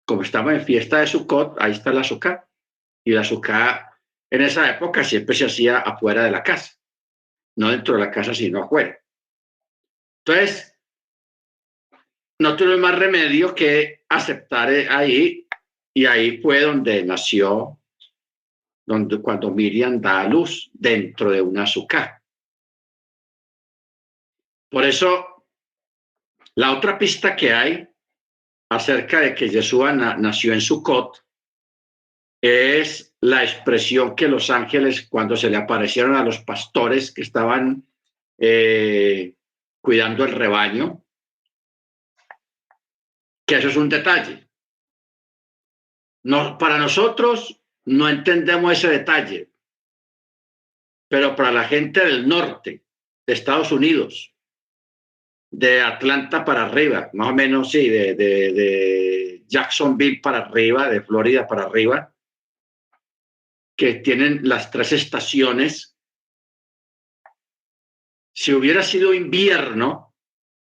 [SPEAKER 1] Como estamos en fiesta de Sukkot, ahí está la azúcar. Y la azúcar en esa época siempre se hacía afuera de la casa, no dentro de la casa, sino afuera. Entonces, no tuve más remedio que aceptar ahí, y ahí fue donde nació, cuando Miriam da a luz dentro de un azúcar. Por eso, la otra pista que hay acerca de que Yeshua nació en Sukkot es la expresión que los ángeles, cuando se le aparecieron a los pastores que estaban cuidando el rebaño, que eso es un detalle. No, para nosotros no entendemos ese detalle, pero para la gente del norte de Estados Unidos, de Atlanta para arriba, más o menos, sí, de Jacksonville para arriba, de Florida para arriba, que tienen las 3 estaciones. Si hubiera sido invierno,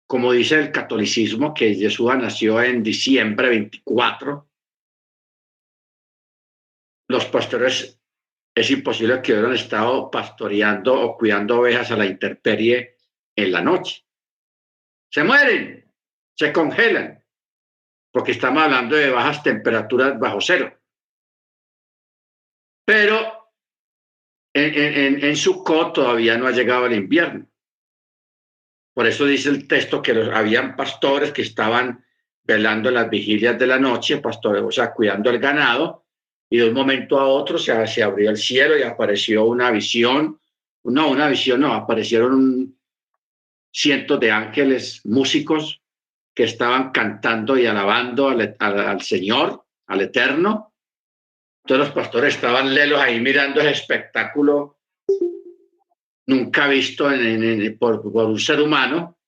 [SPEAKER 1] como dice el catolicismo, que Yeshua nació en diciembre 24, los pastores es imposible que hubieran estado pastoreando o cuidando ovejas a la intemperie en la noche. Se mueren, se congelan, porque estamos hablando de bajas temperaturas bajo cero. Pero en Sukkot todavía no ha llegado el invierno. Por eso dice el texto que habían pastores que estaban velando en las vigilias de la noche, pastores, o sea, cuidando el ganado, y de un momento a otro se abrió el cielo y apareció una visión. No, una visión no, aparecieron cientos de ángeles músicos que estaban cantando y alabando al Señor, al Eterno. Entonces los pastores estaban lelos ahí mirando ese espectáculo nunca visto por un ser humano.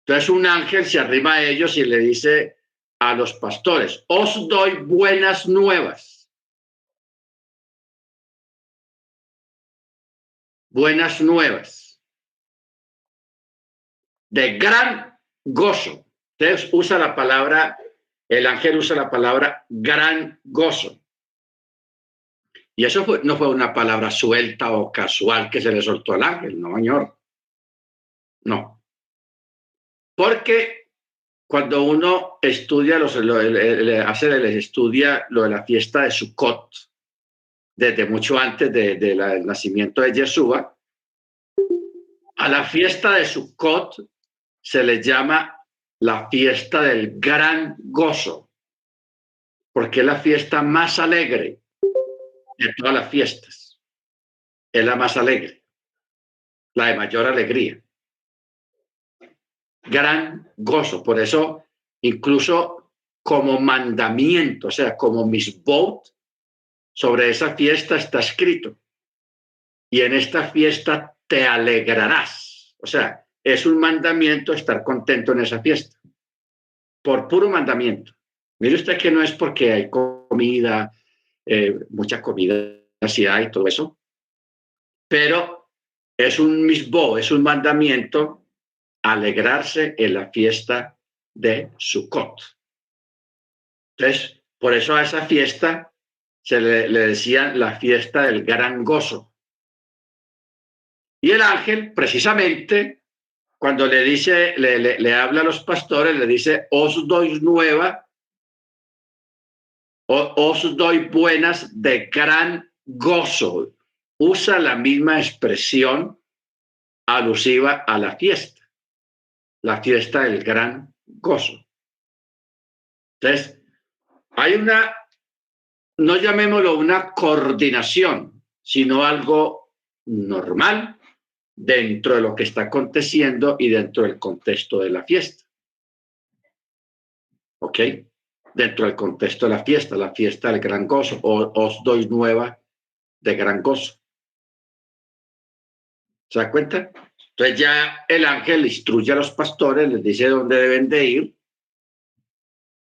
[SPEAKER 1] Entonces un ángel se arrima a ellos y le dice a los pastores: os doy buenas nuevas. Buenas nuevas. De gran gozo. Entonces usa la palabra, el ángel usa la palabra gran gozo. Y eso no fue una palabra suelta o casual que se le soltó al ángel, no, señor. No. Porque cuando uno estudia, estudia lo de la fiesta de Sukkot, desde mucho antes del nacimiento de Yeshua, a la fiesta de Sukkot se le llama la fiesta del gran gozo, porque es la fiesta más alegre de todas las fiestas. Es la más alegre, la de mayor alegría. Gran gozo. Por eso, incluso como mandamiento, o sea, como misbot, sobre esa fiesta está escrito: y en esta fiesta te alegrarás. O sea, es un mandamiento estar contento en esa fiesta, por puro mandamiento. Mire usted que no es porque hay comida, mucha comida, si hay todo eso, pero es un misbó, es un mandamiento alegrarse en la fiesta de Sukkot. Entonces, por eso a esa fiesta se le decía la fiesta del gran gozo. Y el ángel, precisamente, cuando le dice, le habla a los pastores, le dice: os doy nueva, os doy buenas de gran gozo. Usa la misma expresión alusiva a la fiesta del gran gozo. Entonces, hay no llamémoslo una coordinación, sino algo normal dentro de lo que está aconteciendo y dentro del contexto de la fiesta. ¿Ok? Dentro del contexto de la fiesta del gran gozo, os doy nueva de gran gozo. ¿Se da cuenta? Entonces ya el ángel instruye a los pastores, les dice dónde deben de ir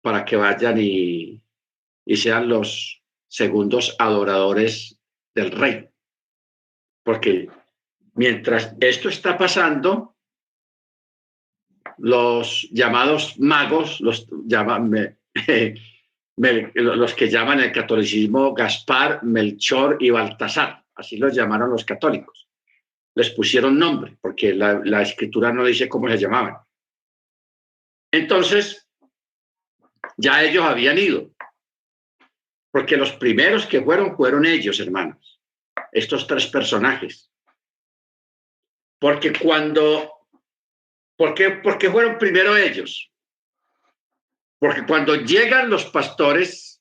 [SPEAKER 1] para que vayan y sean los segundos adoradores del rey. Porque mientras esto está pasando, los llamados magos, los que llaman el catolicismo Gaspar, Melchor y Baltasar, así los llamaron los católicos. Les pusieron nombre, porque la escritura no dice cómo se llamaban. Entonces, ya ellos habían ido, porque los primeros que fueron ellos, hermanos, estos tres personajes. Porque ¿por qué fueron primero ellos? Porque cuando llegan los pastores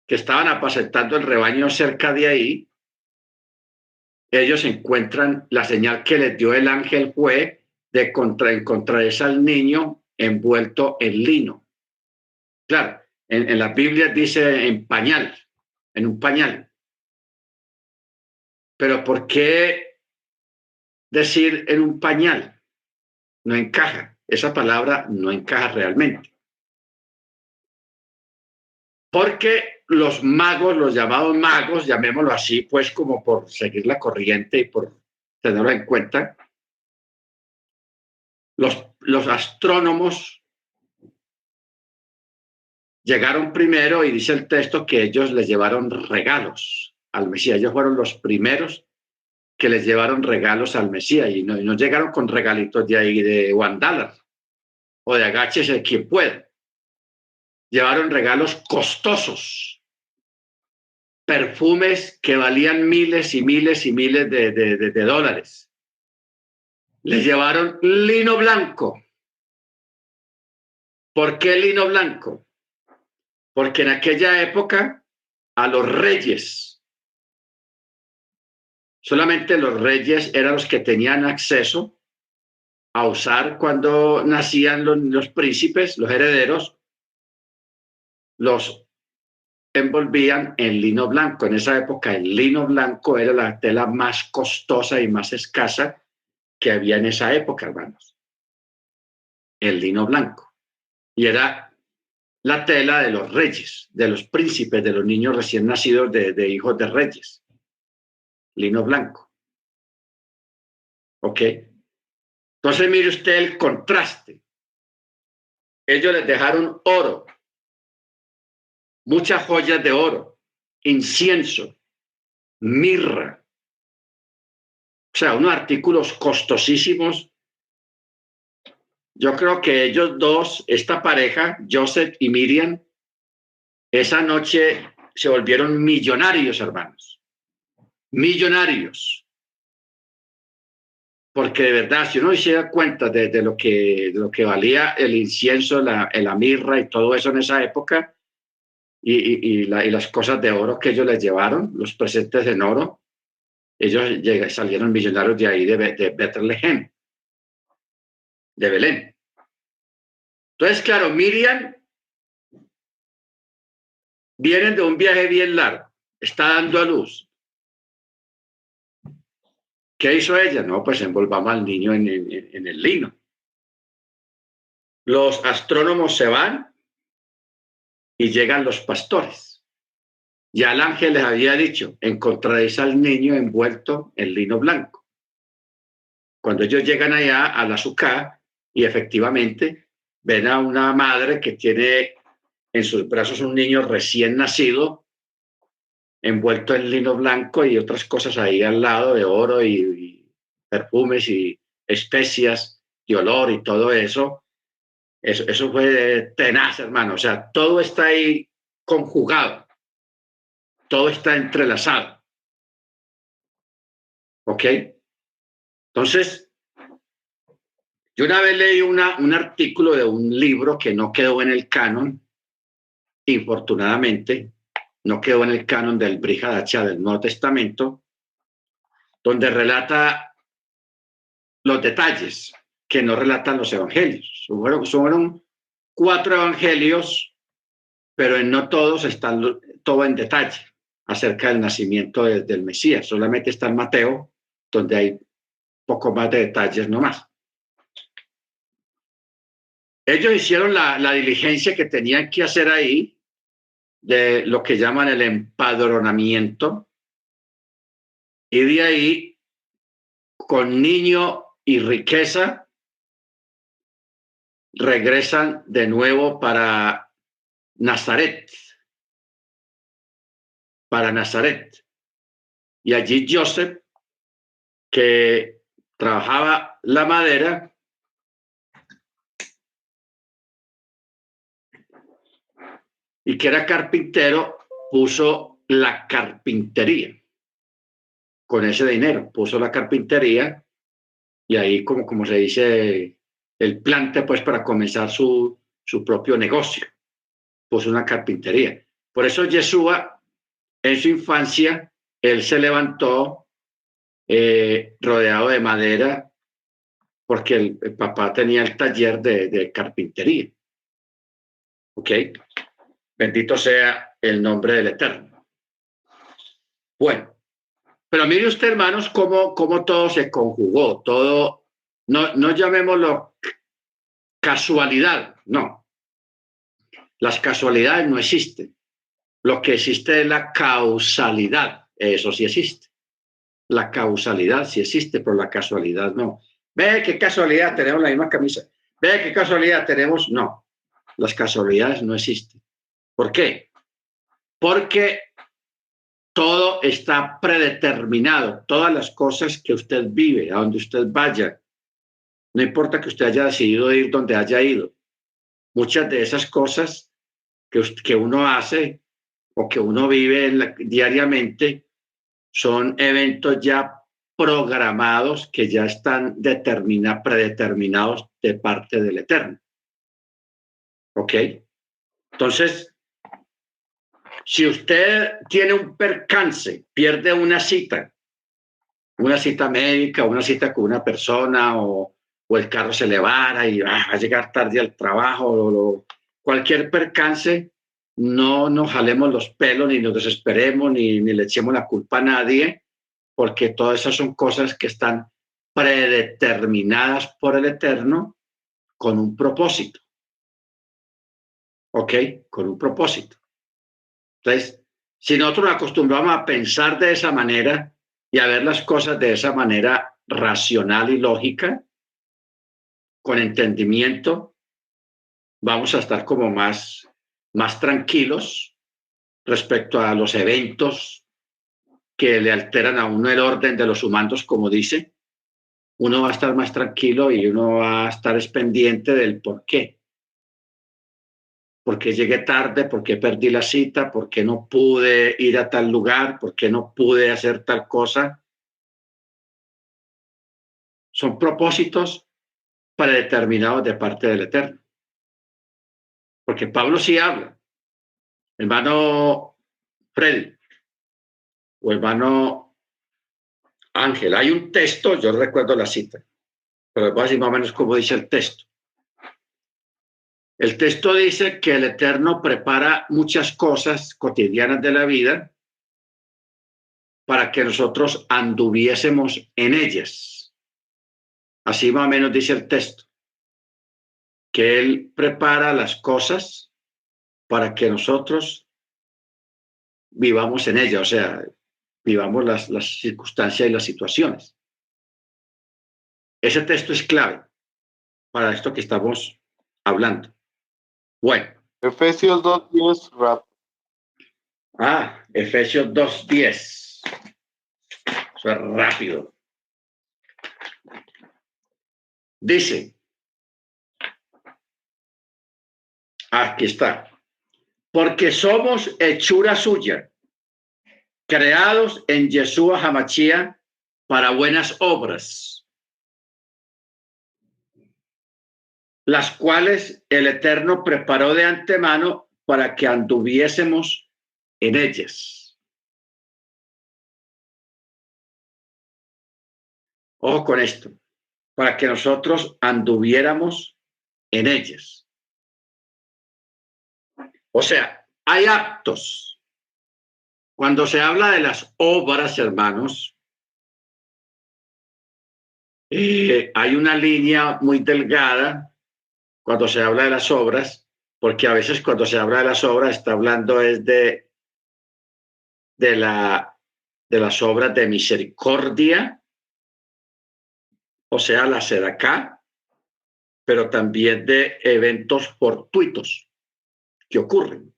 [SPEAKER 1] que estaban apacentando el rebaño cerca de ahí, ellos encuentran la señal que les dio el ángel fue de encontrarse al niño envuelto en lino. Claro, en la Biblia dice en pañal, en un pañal. Pero ¿por qué decir en un pañal? No encaja. Esa palabra no encaja realmente. Porque los magos, los llamados magos, llamémoslo así, pues como por seguir la corriente y por tenerlo en cuenta, los astrónomos llegaron primero y dice el texto que ellos les llevaron regalos al Mesías. Ellos fueron los primeros que les llevaron regalos al Mesías y no llegaron con regalitos de ahí de $1 o de agáchese quien pueda. Llevaron regalos costosos, perfumes que valían miles y miles y miles de dólares. Les llevaron lino blanco. ¿Por qué lino blanco? Porque en aquella época a los reyes, solamente los reyes eran los que tenían acceso a usar cuando nacían los príncipes, los herederos, los envolvían en lino blanco. En esa época el lino blanco era la tela más costosa y más escasa que había en esa época, hermanos. El lino blanco. Y era la tela de los reyes, de los príncipes, de los niños recién nacidos de hijos de reyes. Lino blanco. ¿Ok? Entonces mire usted el contraste. Ellos les dejaron oro, muchas joyas de oro, incienso, mirra, o sea, unos artículos costosísimos. Yo creo que ellos dos, esta pareja, Joseph y Miriam, esa noche se volvieron millonarios, hermanos. Millonarios. Porque de verdad, si uno se da cuenta de lo que valía el incienso, la mirra y todo eso en esa época, y las cosas de oro que ellos les llevaron, los presentes en oro, ellos salieron millonarios de ahí, de Betlehem, de Belén. Entonces, claro, Miriam vienen de un viaje bien largo, está dando a luz. ¿Qué hizo ella? No, pues envolvamos al niño en el lino. Los astrónomos se van y llegan los pastores. Ya el ángel les había dicho, encontraréis al niño envuelto en lino blanco. Cuando ellos llegan allá a la Sucá y efectivamente ven a una madre que tiene en sus brazos un niño recién nacido, envuelto en lino blanco y otras cosas ahí al lado de oro y perfumes y especias y olor y todo eso. Eso fue tenaz, hermano. O sea, todo está ahí conjugado. Todo está entrelazado. ¿Ok? Entonces, yo una vez leí un artículo de un libro que no quedó en el canon, infortunadamente, no quedó en el canon del Brit Hadashah del Nuevo Testamento, donde relata los detalles que no relatan los evangelios. Fueron 4 evangelios, pero en no todos están todo en detalle acerca del nacimiento del Mesías. Solamente está en Mateo, donde hay poco más de detalles nomás. Ellos hicieron la diligencia que tenían que hacer ahí, de lo que llaman el empadronamiento, y de ahí, con niño y riqueza, regresan de nuevo para Nazaret. Y allí Joseph, que trabajaba la madera, y que era carpintero, puso la carpintería. Con ese dinero puso la carpintería, y ahí como se dice, el plante pues para comenzar su propio negocio. Puso una carpintería. Por eso Yeshua, en su infancia, él se levantó rodeado de madera, porque el papá tenía el taller de carpintería. ¿Ok? Bendito sea el nombre del Eterno. Bueno, pero mire usted, hermanos, cómo todo se conjugó, todo, no llamémoslo casualidad, no. Las casualidades no existen. Lo que existe es la causalidad, eso sí existe. La causalidad sí existe, pero la casualidad no. Ve qué casualidad, tenemos la misma camisa. Ve qué casualidad tenemos, no. Las casualidades no existen. ¿Por qué? Porque todo está predeterminado. Todas las cosas que usted vive, a donde usted vaya, no importa que usted haya decidido ir donde haya ido. Muchas de esas cosas que uno hace o que uno vive diariamente son eventos ya programados, que ya están predeterminados de parte del Eterno. ¿Ok? Entonces, si usted tiene un percance, pierde una cita médica, una cita con una persona, o el carro se le vara y va a llegar tarde al trabajo, cualquier percance, no nos jalemos los pelos, ni nos desesperemos, ni le echemos la culpa a nadie, porque todas esas son cosas que están predeterminadas por el Eterno con un propósito. ¿Ok? Con un propósito. Entonces, si nosotros nos acostumbramos a pensar de esa manera y a ver las cosas de esa manera racional y lógica, con entendimiento, vamos a estar como más tranquilos respecto a los eventos que le alteran a uno el orden de los humanos, como dice. Uno va a estar más tranquilo y uno va a estar pendiente del por qué. ¿Por qué llegué tarde? ¿Por qué perdí la cita? ¿Por qué no pude ir a tal lugar? ¿Por qué no pude hacer tal cosa? Son propósitos predeterminados de parte del Eterno. Porque Pablo sí habla. Hermano Freddy o hermano Ángel, hay un texto, yo recuerdo la cita, pero voy a decir más o menos cómo dice el texto. El texto dice que el Eterno prepara muchas cosas cotidianas de la vida para que nosotros anduviésemos en ellas. Así más o menos dice el texto, que Él prepara las cosas para que nosotros vivamos en ellas, o sea, vivamos las circunstancias y las situaciones. Ese texto es clave para esto que estamos hablando. Bueno.
[SPEAKER 4] Efesios 2:10, rap.
[SPEAKER 1] Efesios 2:10. Eso es rápido. Dice, aquí está, porque somos hechura suya, creados en Yeshua HaMashiach para buenas obras, las cuales el Eterno preparó de antemano para que anduviésemos en ellas. Ojo con esto, para que nosotros anduviéramos en ellas. O sea, hay actos. Cuando se habla de las obras, hermanos, hay una línea muy delgada cuando se habla de las obras, porque a veces cuando se habla de las obras está hablando es de las obras de misericordia, o sea, la sedacá, pero también de eventos fortuitos que ocurren.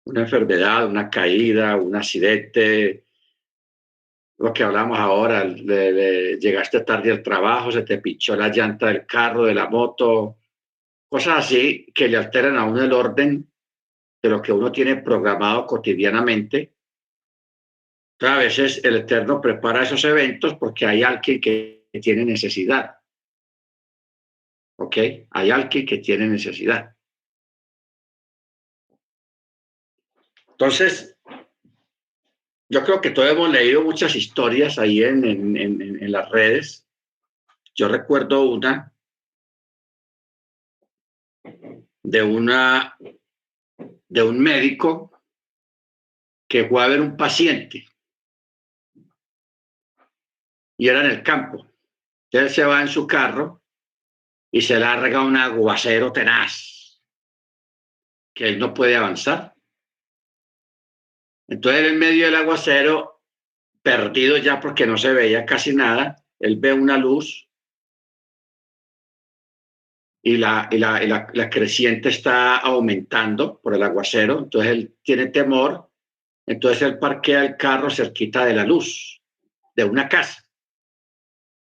[SPEAKER 1] Una enfermedad, una caída, un accidente, lo que hablamos ahora, llegaste tarde al trabajo, se te pinchó la llanta del carro, de la moto, cosas así que le alteran a uno el orden de lo que uno tiene programado cotidianamente. Entonces, a veces el Eterno prepara esos eventos porque hay alguien que tiene necesidad. ¿Ok? Hay alguien que tiene necesidad. Entonces, yo creo que todos hemos leído muchas historias ahí en las redes. Yo recuerdo una de un médico que fue a ver un paciente y era en el campo. Él se va en su carro y se larga un aguacero tenaz que él no puede avanzar. Entonces, en medio del aguacero, perdido ya porque no se veía casi nada, él ve una luz y la creciente está aumentando por el aguacero. Entonces, él tiene temor. Entonces, él parquea el carro cerquita de la luz de una casa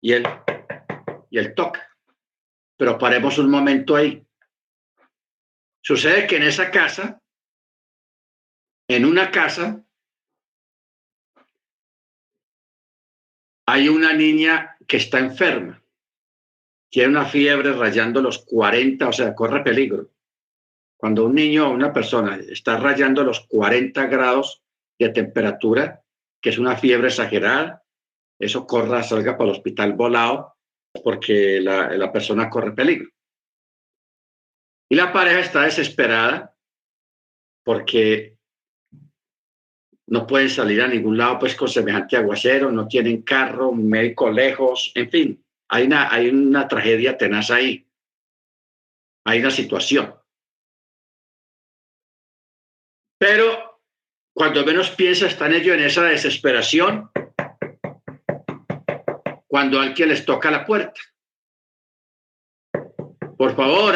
[SPEAKER 1] y él toca. Pero paremos un momento ahí. Sucede que en una casa, hay una niña que está enferma, tiene una fiebre rayando los 40, o sea, corre peligro. Cuando un niño o una persona está rayando los 40 grados de temperatura, que es una fiebre exagerada, eso salga para el hospital volado porque la persona corre peligro. Y la pareja está desesperada porque no pueden salir a ningún lado pues con semejante aguacero, no tienen carro, un médico lejos, en fin, hay una tragedia tenaz ahí, hay una situación. Pero cuando menos piensa están ellos en esa desesperación cuando alguien les toca la puerta. Por favor,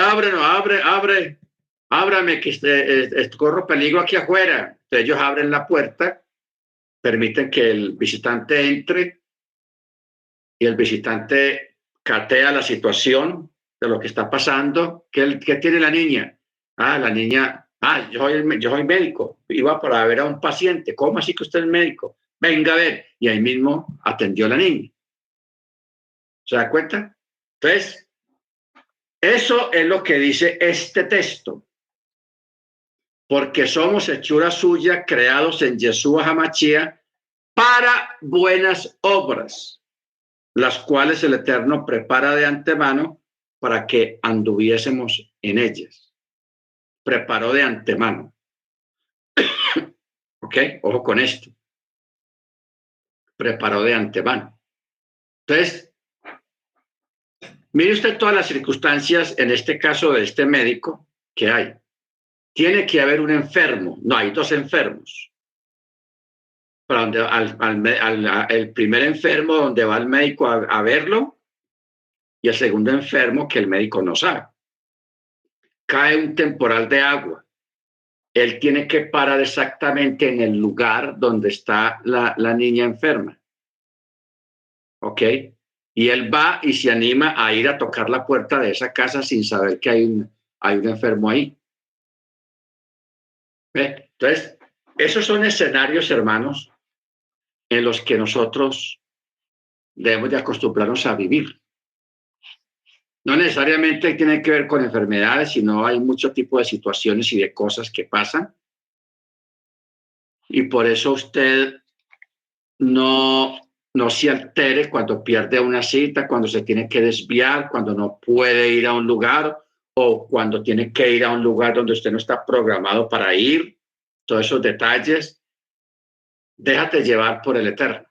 [SPEAKER 1] ábrame que corro peligro aquí afuera. Entonces ellos abren la puerta, permiten que el visitante entre y el visitante catea la situación de lo que está pasando. ¿Qué tiene la niña? La niña, yo soy médico, iba para ver a un paciente. ¿Cómo así que usted es médico? Venga a ver. Y ahí mismo atendió a la niña. ¿Se da cuenta? Entonces, eso es lo que dice este texto. Porque somos hechura suya, creados en Yeshua HaMashiach para buenas obras, las cuales el Eterno prepara de antemano para que anduviésemos en ellas. Preparó de antemano. ¿Ok? Ojo con esto. Preparó de antemano. Entonces, mire usted todas las circunstancias, en este caso de este médico, que hay. Tiene que haber un enfermo. No, hay dos enfermos. Para donde, el primer enfermo donde va el médico a verlo y el segundo enfermo que el médico no sabe. Cae un temporal de agua. Él tiene que parar exactamente en el lugar donde está la niña enferma. ¿Ok? Y él va y se anima a ir a tocar la puerta de esa casa sin saber que hay un enfermo ahí. ¿Ve? Entonces, esos son escenarios, hermanos, en los que nosotros debemos de acostumbrarnos a vivir. No necesariamente tiene que ver con enfermedades, sino hay mucho tipo de situaciones y de cosas que pasan. Y por eso usted no no se altere cuando pierde una cita, cuando se tiene que desviar, cuando no puede ir a un lugar o cuando tiene que ir a un lugar donde usted no está programado para ir. Todos esos detalles, déjate llevar por el Eterno.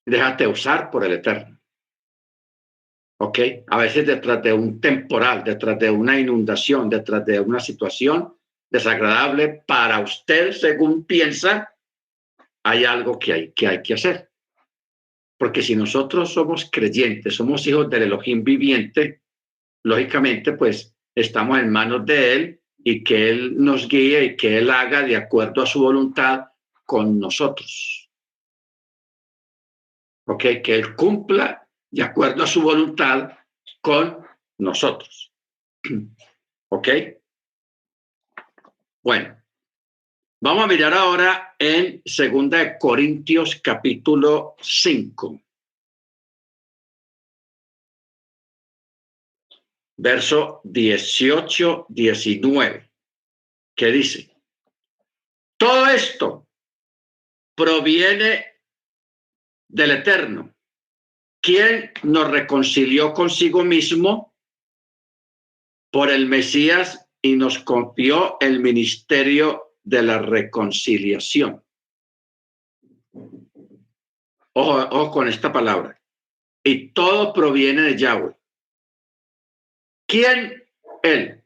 [SPEAKER 1] Déjate usar por el Eterno. ¿Ok? A veces detrás de un temporal, detrás de una inundación, detrás de una situación desagradable para usted, según piensa, hay algo que hay que hacer. Porque si nosotros somos creyentes, somos hijos del Elohim viviente, lógicamente, pues estamos en manos de Él y que Él nos guíe y que Él haga de acuerdo a su voluntad con nosotros. ¿Ok? Que Él cumpla de acuerdo a su voluntad con nosotros. ¿Ok? Bueno, vamos a mirar ahora en 2 Corintios capítulo 5. Verso 18-19, que dice: todo esto proviene del Eterno, quien nos reconcilió consigo mismo por el Mesías y nos confió el ministerio de la reconciliación. Ojo con esta palabra. Y todo proviene de Yahweh. ¿Quién? Él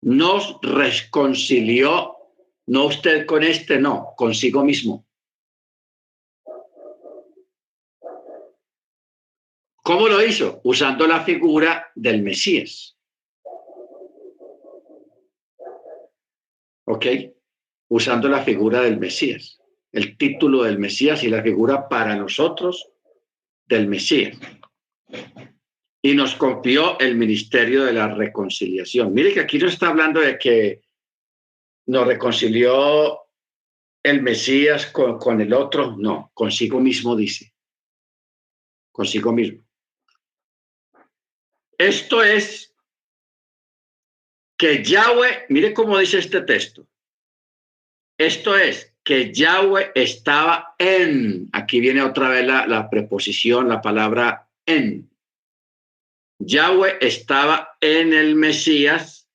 [SPEAKER 1] nos reconcilió, no usted con este, no, consigo mismo. ¿Cómo lo hizo? Usando la figura del Mesías. ¿Ok? Usando la figura del Mesías. El título del Mesías y la figura para nosotros del Mesías. Y nos confió el ministerio de la reconciliación. Mire que aquí no está hablando de que nos reconcilió el Mesías con el otro. No, consigo mismo dice. Consigo mismo. Esto es que Yahweh, mire cómo dice este texto. Esto es que Yahweh estaba en, aquí viene otra vez la preposición, la palabra en. Yahweh estaba en el Mesías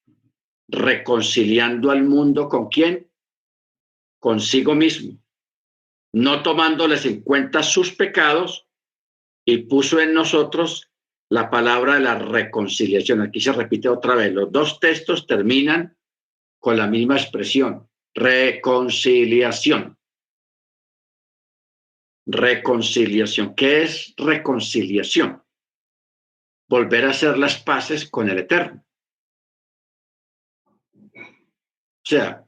[SPEAKER 1] reconciliando al mundo ¿con quién? Consigo mismo, no tomándoles en cuenta sus pecados, y puso en nosotros la palabra de la reconciliación. Aquí se repite otra vez, los dos textos terminan con la misma expresión, reconciliación. Reconciliación. ¿Qué es reconciliación? Volver a hacer las paces con el Eterno. O sea,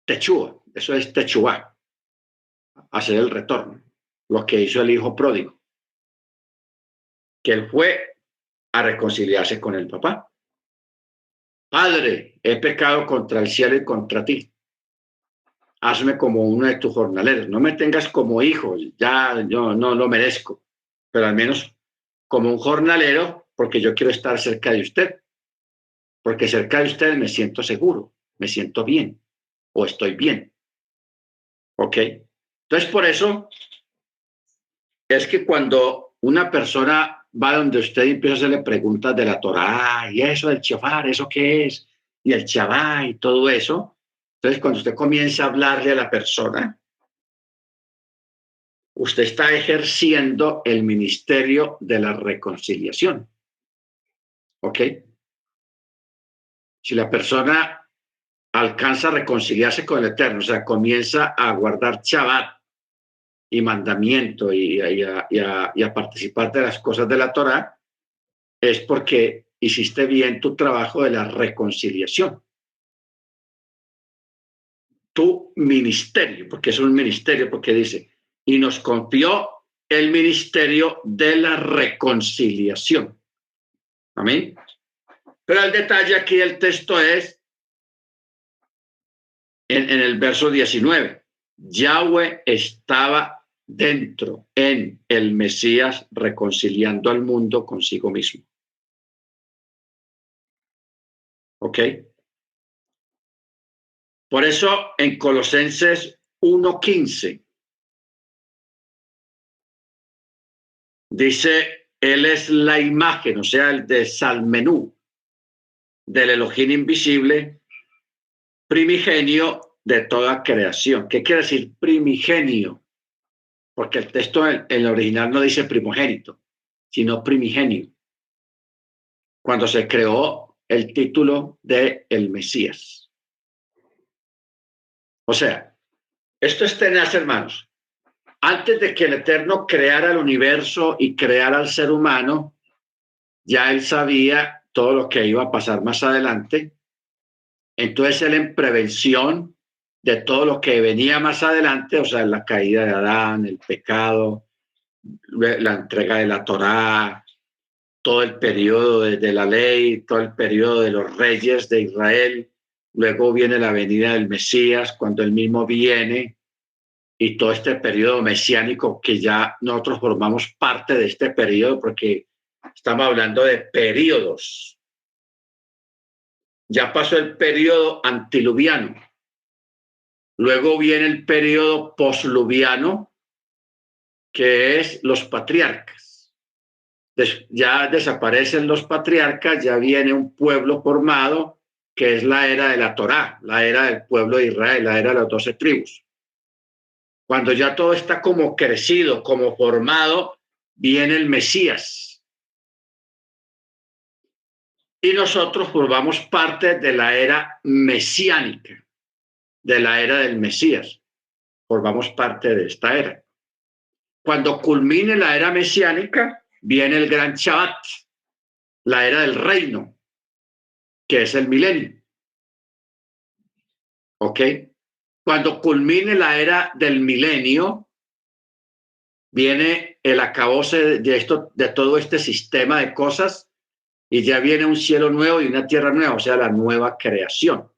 [SPEAKER 1] techúa, eso es techúa, hacer el retorno, lo que hizo el hijo pródigo, que él fue a reconciliarse con el papá. Padre, he pecado contra el cielo y contra ti. Hazme como uno de tus jornaleros. No me tengas como hijo, ya yo no lo merezco, pero al menos como un jornalero, porque yo quiero estar cerca de usted, porque cerca de usted me siento seguro, me siento bien o estoy bien. ¿Ok? Entonces, por eso es que cuando una persona va donde usted y empieza a hacerle preguntas de la Torá y eso del shofar, ¿eso qué es? Y el Shabbat y todo eso. Entonces, cuando usted comienza a hablarle a la persona, usted está ejerciendo el ministerio de la reconciliación. ¿Ok? Si la persona alcanza a reconciliarse con el Eterno, o sea, comienza a guardar Shabbat y mandamiento y a participar de las cosas de la Torá, es porque hiciste bien tu trabajo de la reconciliación. Tu ministerio, porque es un ministerio, porque dice, y nos confió el ministerio de la reconciliación. Amén. Pero el detalle aquí del texto es en el verso 19. Yahweh estaba dentro, en el Mesías, reconciliando al mundo consigo mismo. ¿Ok? Por eso en Colosenses 1:15 Dice, él es la imagen, o sea, el de Salmenú, del Elohim invisible, primigenio de toda creación. ¿Qué quiere decir primigenio? Porque el texto en el original no dice primogénito, sino primigenio. Cuando se creó el título de el Mesías. O sea, esto es tenaz, hermanos. Antes de que el Eterno creara el universo y creara al ser humano, ya él sabía todo lo que iba a pasar más adelante. Entonces él, en prevención de todo lo que venía más adelante, o sea, la caída de Adán, el pecado, la entrega de la Torá, todo el periodo de la ley, todo el periodo de los reyes de Israel, luego viene la venida del Mesías, cuando él mismo viene, y todo este periodo mesiánico que ya nosotros formamos parte de este periodo, porque estamos hablando de periodos. Ya pasó el periodo antiluviano, luego viene el periodo posluviano, que es los patriarcas. Ya desaparecen los patriarcas, ya viene un pueblo formado, que es la era de la Torá, la era del pueblo de Israel, la era de las 12 tribus. Cuando ya todo está como crecido, como formado, viene el Mesías. Y nosotros formamos parte de la era mesiánica, de la era del Mesías. Formamos parte de esta era. Cuando culmine la era mesiánica, viene el gran Shabbat, la era del reino, que es el milenio. ¿Ok? Cuando culmine la era del milenio, viene el acabose de todo este sistema de cosas y ya viene un cielo nuevo y una tierra nueva, o sea, la nueva creación.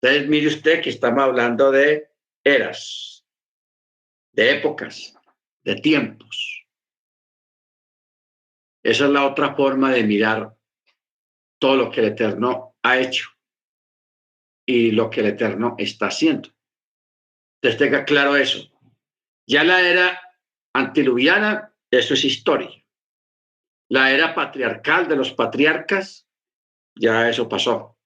[SPEAKER 1] Entonces, mire usted que estamos hablando de eras, de épocas, de tiempos. Esa es la otra forma de mirar todo lo que el Eterno ha hecho y lo que el Eterno está haciendo. Entonces, tenga claro eso. Ya la era antiluviana, eso es historia. La era patriarcal de los patriarcas, ya eso pasó.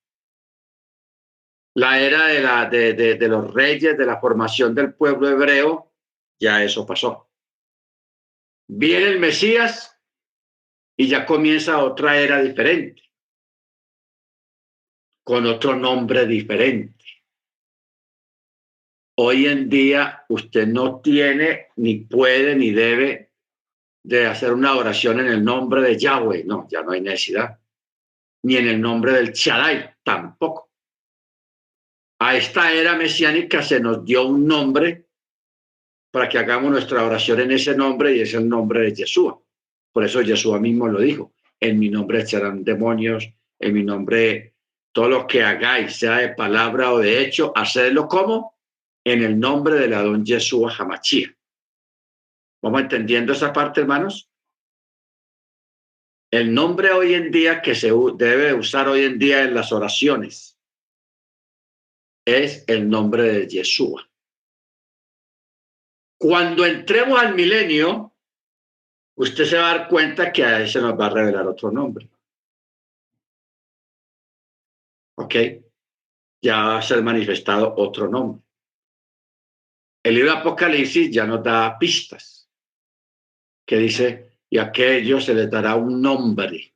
[SPEAKER 1] La era de los reyes, de la formación del pueblo hebreo, ya eso pasó. Viene el Mesías y ya comienza otra era diferente, con otro nombre diferente. Hoy en día usted no tiene, ni puede, ni debe de hacer una oración en el nombre de Yahweh. No, ya no hay necesidad. Ni en el nombre del Shaddai, tampoco. A esta era mesiánica se nos dio un nombre para que hagamos nuestra oración en ese nombre, y es el nombre de Yeshua. Por eso Yeshua mismo lo dijo: en mi nombre echarán demonios, en mi nombre todo lo que hagáis, sea de palabra o de hecho, hacedlo como en el nombre del Adón Yeshua Hamashia. ¿Vamos entendiendo esa parte, hermanos? El nombre hoy en día que se debe usar hoy en día en las oraciones es el nombre de Yeshua. Cuando entremos al milenio, usted se va a dar cuenta que a ese nos va a revelar otro nombre. ¿Ok? Ya va a ser manifestado otro nombre. El libro de Apocalipsis ya nos da pistas, que dice, y a aquellos se les dará un nombre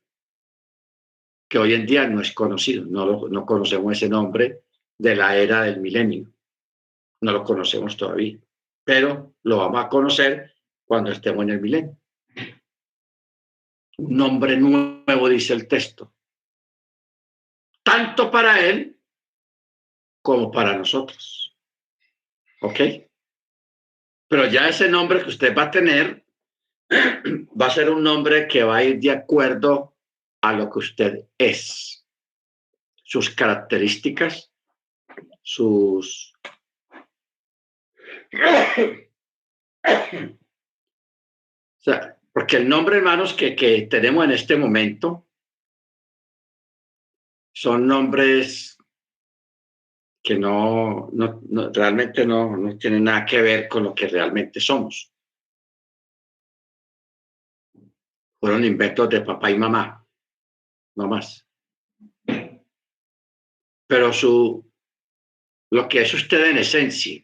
[SPEAKER 1] que hoy en día no es conocido. No conocemos ese nombre de la era del milenio. No lo conocemos todavía, pero lo vamos a conocer cuando estemos en el milenio. Un nombre nuevo, dice el texto, tanto para él como para nosotros. ¿Ok? Pero ya ese nombre que usted va a tener va a ser un nombre que va a ir de acuerdo a lo que usted es, sus características, sus... O sea, porque el nombre, hermanos, que tenemos en este momento son nombres que realmente no tienen nada que ver con lo que realmente somos. Fueron inventos de papá y mamá, no más. Pero lo que es usted en esencia,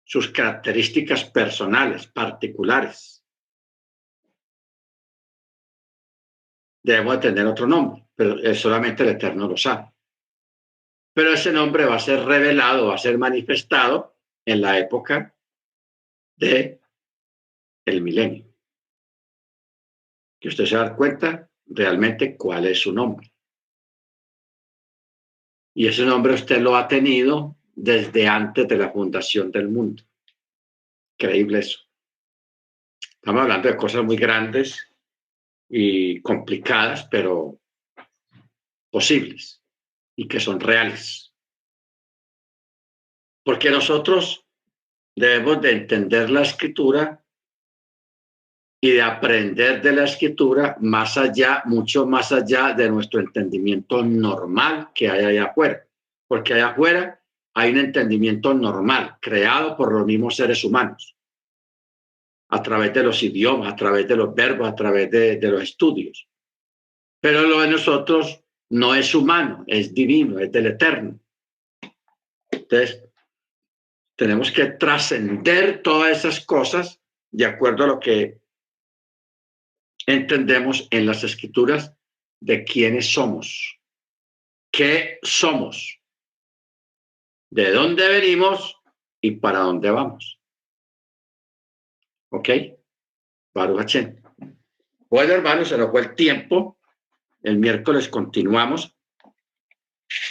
[SPEAKER 1] sus características personales, particulares, debemos tener otro nombre, pero solamente el Eterno lo sabe. Pero ese nombre va a ser revelado, va a ser manifestado en la época del milenio. Que usted se da cuenta realmente cuál es su nombre. Y ese nombre usted lo ha tenido desde antes de la fundación del mundo. Increíble eso. Estamos hablando de cosas muy grandes y complicadas, pero posibles y que son reales. Porque nosotros debemos de entender la escritura y de aprender de la escritura más allá, mucho más allá de nuestro entendimiento normal que hay allá afuera. Porque allá afuera hay un entendimiento normal, creado por los mismos seres humanos, a través de los idiomas, a través de los verbos, a través de los estudios. Pero lo de nosotros no es humano, es divino, es del Eterno. Entonces, tenemos que trascender todas esas cosas de acuerdo a lo que entendemos en las escrituras de quiénes somos, qué somos, de dónde venimos y para dónde vamos. ¿Ok? Baruch Hashem. Bueno, hermanos, se nos fue el tiempo. El miércoles continuamos.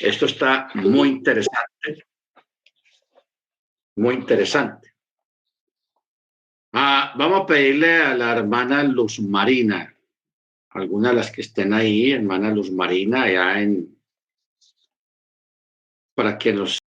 [SPEAKER 1] Esto está muy interesante. Muy interesante. Vamos a pedirle a la hermana Luz Marina, alguna de las que estén ahí, hermana Luz Marina, allá para que nos